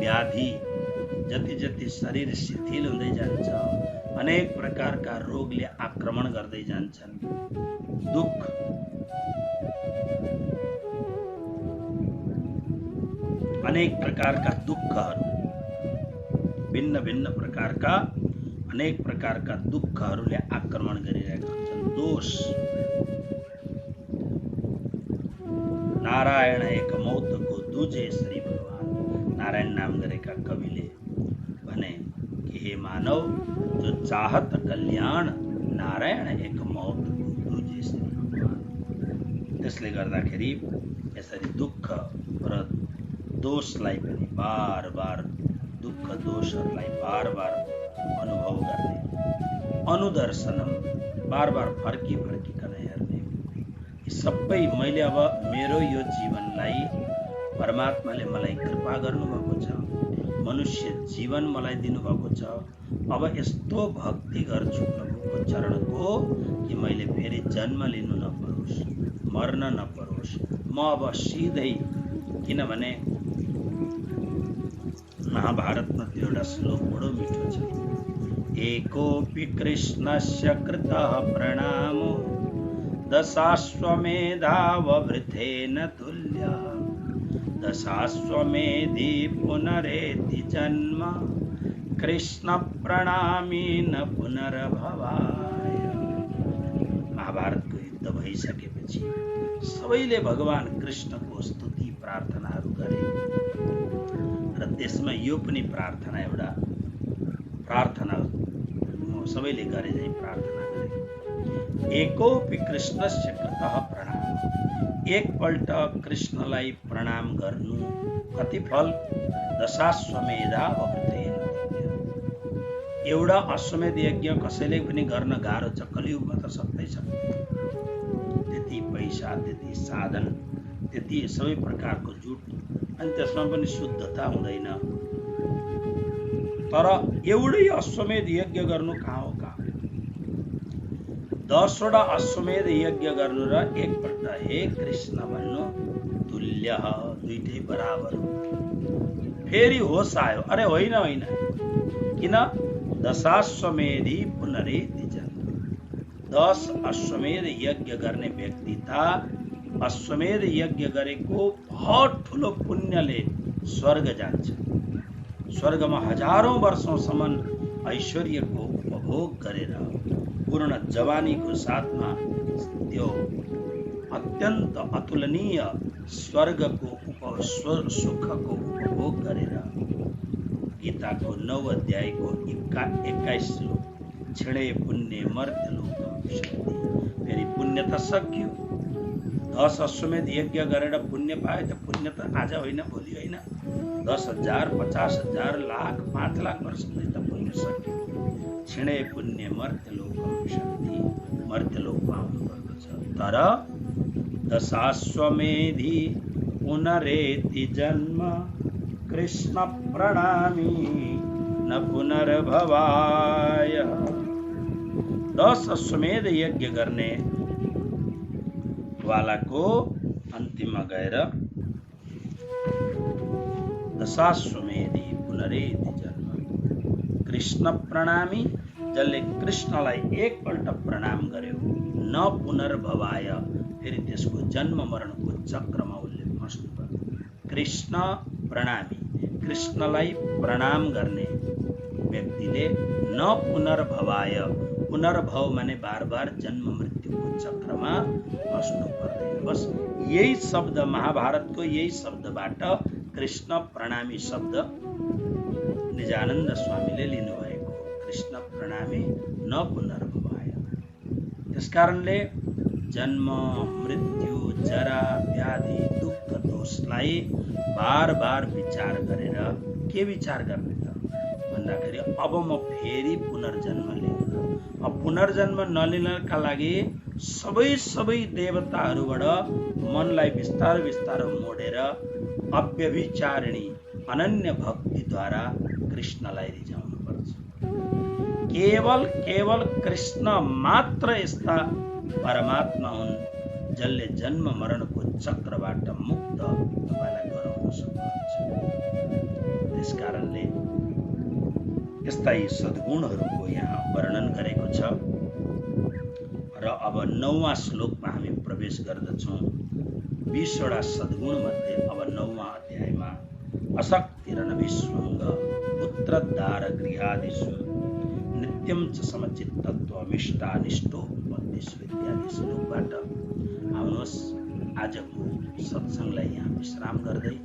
व्याधि जति जति शरीर शिथिल हुँदै जान्छ, अनेक प्रकारका रोगले आक्रमण गर्दै जान्छन्। दुःख अनेक प्रकारका दुःखहरू, भिन्न भिन्न प्रकारका अनेक प्रकारका दुःखहरूले आक्रमण गरिरहेका हुन्छन्। दोष नारायण एक मौतको दुजे श्री भगवान। नारायण नाम गरेका कविले भने कि हे मानव, जो चाहत कल्याण, नारायण एक मौतको दुजे श्री भगवान। त्यसले गर्दाखेरि यसरी दुःख र दोषलाई पनि बार बार, दुःख दोषहरूलाई बार बार अनुभव गर्ने, अनुदर्शनम बार बार फर्किकन हेर्ने। सबै मैले अब मेरो यो जीवनलाई परमात्माले मलाई कृपा गर्नुभएको छ, मनुष्य जीवन मलाई दिनुभएको छ। अब यस्तो भक्ति गर्छु प्रभुको चरणको कि मैले फेरि जन्म लिनु नपरोस्, मर्न नपरोस्। म अब सिधै, किनभने महाभारतमा त्यो एउटा श्लोक बडो मिठो छ। एकोऽपि कृष्णस्य कृतः प्रणामो दशाश्वमेधाववृथेन तुल्यः। दशाश्वमेधि पुनरेति जन्म, कृष्ण प्रणामी न पुनर्भवाय। महाभारतको युद्ध भइसकेपछि सबैले भगवान कृष्णको स्तुति प्रार्थनाहरू गरे र त्यसमा यो पनि प्रार्थना, एउटा प्रार्थना सबैले गरे चाहिँ प्रार्थना गरे। एकोऽपि कृष्णस्य कृतः प्रणाम। एकपल्ट कृष्णलाई प्रणाम गर्नु कति फल दशाश्वमेधावकृतेन। एउटा अश्वमेध यज्ञ कसैले पनि गर्न गाह्रो छ, कलियुगमा त सक्दैछ। त्यति पैसा, त्यति साधन, त्यति सबै प्रकारको जुट, अनि त्यसमा पनि शुद्धता हुँदैन। तर एउटै अश्वमेध यज्ञ गर्नु कहाँ हो कहाँ। 10वटा अश्वमेध यज्ञ गर्नु र एकपल्ट हे कृष्ण भन्नु तुल्य, दुईटै बराबर हो। फेरि होस आयो, अरे होइन होइन, किन दशाश्वमेधी पुनरेति जन्म। 10 अश्वमेध यज्ञ गर्ने व्यक्ति त अश्वमेध यज्ञ गरेको बहुत ठुलो पुण्यले स्वर्ग जान्छ। स्वर्गमा हजारौं वर्षौंसम्म ऐश्वर्यको उपभोग गरेर पूर्ण जवानीको साथमा त्यो अत्यन्त अतुलनीय स्वर्गको सुखको उपभोग गरेर गीताको 9 अध्यायको 21 श्लोक छिडे पुण्य मर्त्य लोकम शक्ति। फेरि पुण्य त सक्यो। 10 अश्वमेध यज्ञ गरेर पुण्य पायो। त्यो पुण्य त आज होइन, भोलि होइन, 10,000, 50,000, लाख, 5 लाख वर्षपछि त पुण्य सक्यो। छिडे पुण्य मर्त्य लोकम शक्ति, मर्त्य लोकमा आउनुपर्दछ। तर दशाश्वमेधी पुनरेति जन्म कृष्ण प्रणामी न पुनर्भवाय। 10 अश्वमेध यज्ञ गर्ने वालाको अन्तिममा गएर दशाश्वमेधी पुनरेति जन्म कृष्ण प्रणामी, जसले कृष्णलाई एकपल्ट प्रणाम गर्यो न पुनर्भवाय, फेरि त्यसको जन्म मरणको चक्रमा उसले फस्नु पर्यो। कृष्ण प्रणामी, कृष्णलाई प्रणाम गर्ने व्यक्तिले न पुनर्भवाय, पुनर्भव माने बार बार जन्म मृत्युको चक्रमा फस्नु पर्दैन। बस यही शब्द, महाभारतको यही शब्दबाट कृष्ण प्रणामी शब्द निजानन्द स्वामीले लिनुभएको हो। कृष्ण प्रणामी न पुनर्भवाय। त्यसकारणले जन्म मृत्यु जरा व्याधि दुःख दोषलाई बार बार विचार गरेर के विचार गर्ने त भन्दाखेरि अब म फेरि पुनर्जन्म लिन्न। अब पुनर्जन्म नलिनका लागि सबै देवताहरूबाट मनलाई बिस्तार बिस्तार मोडेर अव्यभिचारिणी अनन्य भक्तिद्वारा कृष्णलाई रिझाउनु पर्छ। केवल कृष्ण मात्र यस्ता परमात्मा हुन् जसले जन्म मरणको चक्रबाट मुक्त तपाईलाई गराउन सक्नुहुन्छ। त्यसकारणले यस्ता यी सद्गुणहरूको यहाँ वर्णन गरेको छ। र अब 9वां श्लोकमा हामी प्रवेश गर्दछौँ। 20वटा सद्गुण मध्ये अब 9वां अध्यायमा अशक्तिरनभिस्वङ्ग पुत्रद्वार गृहादिषु नित्यं च समचित्तत्वमिष्टानिष्टोपपत्तिषु इत्यादि श्लोकबाट आउनुहोस् आजको सत्सङ्गलाई यहाँ विश्राम गर्दै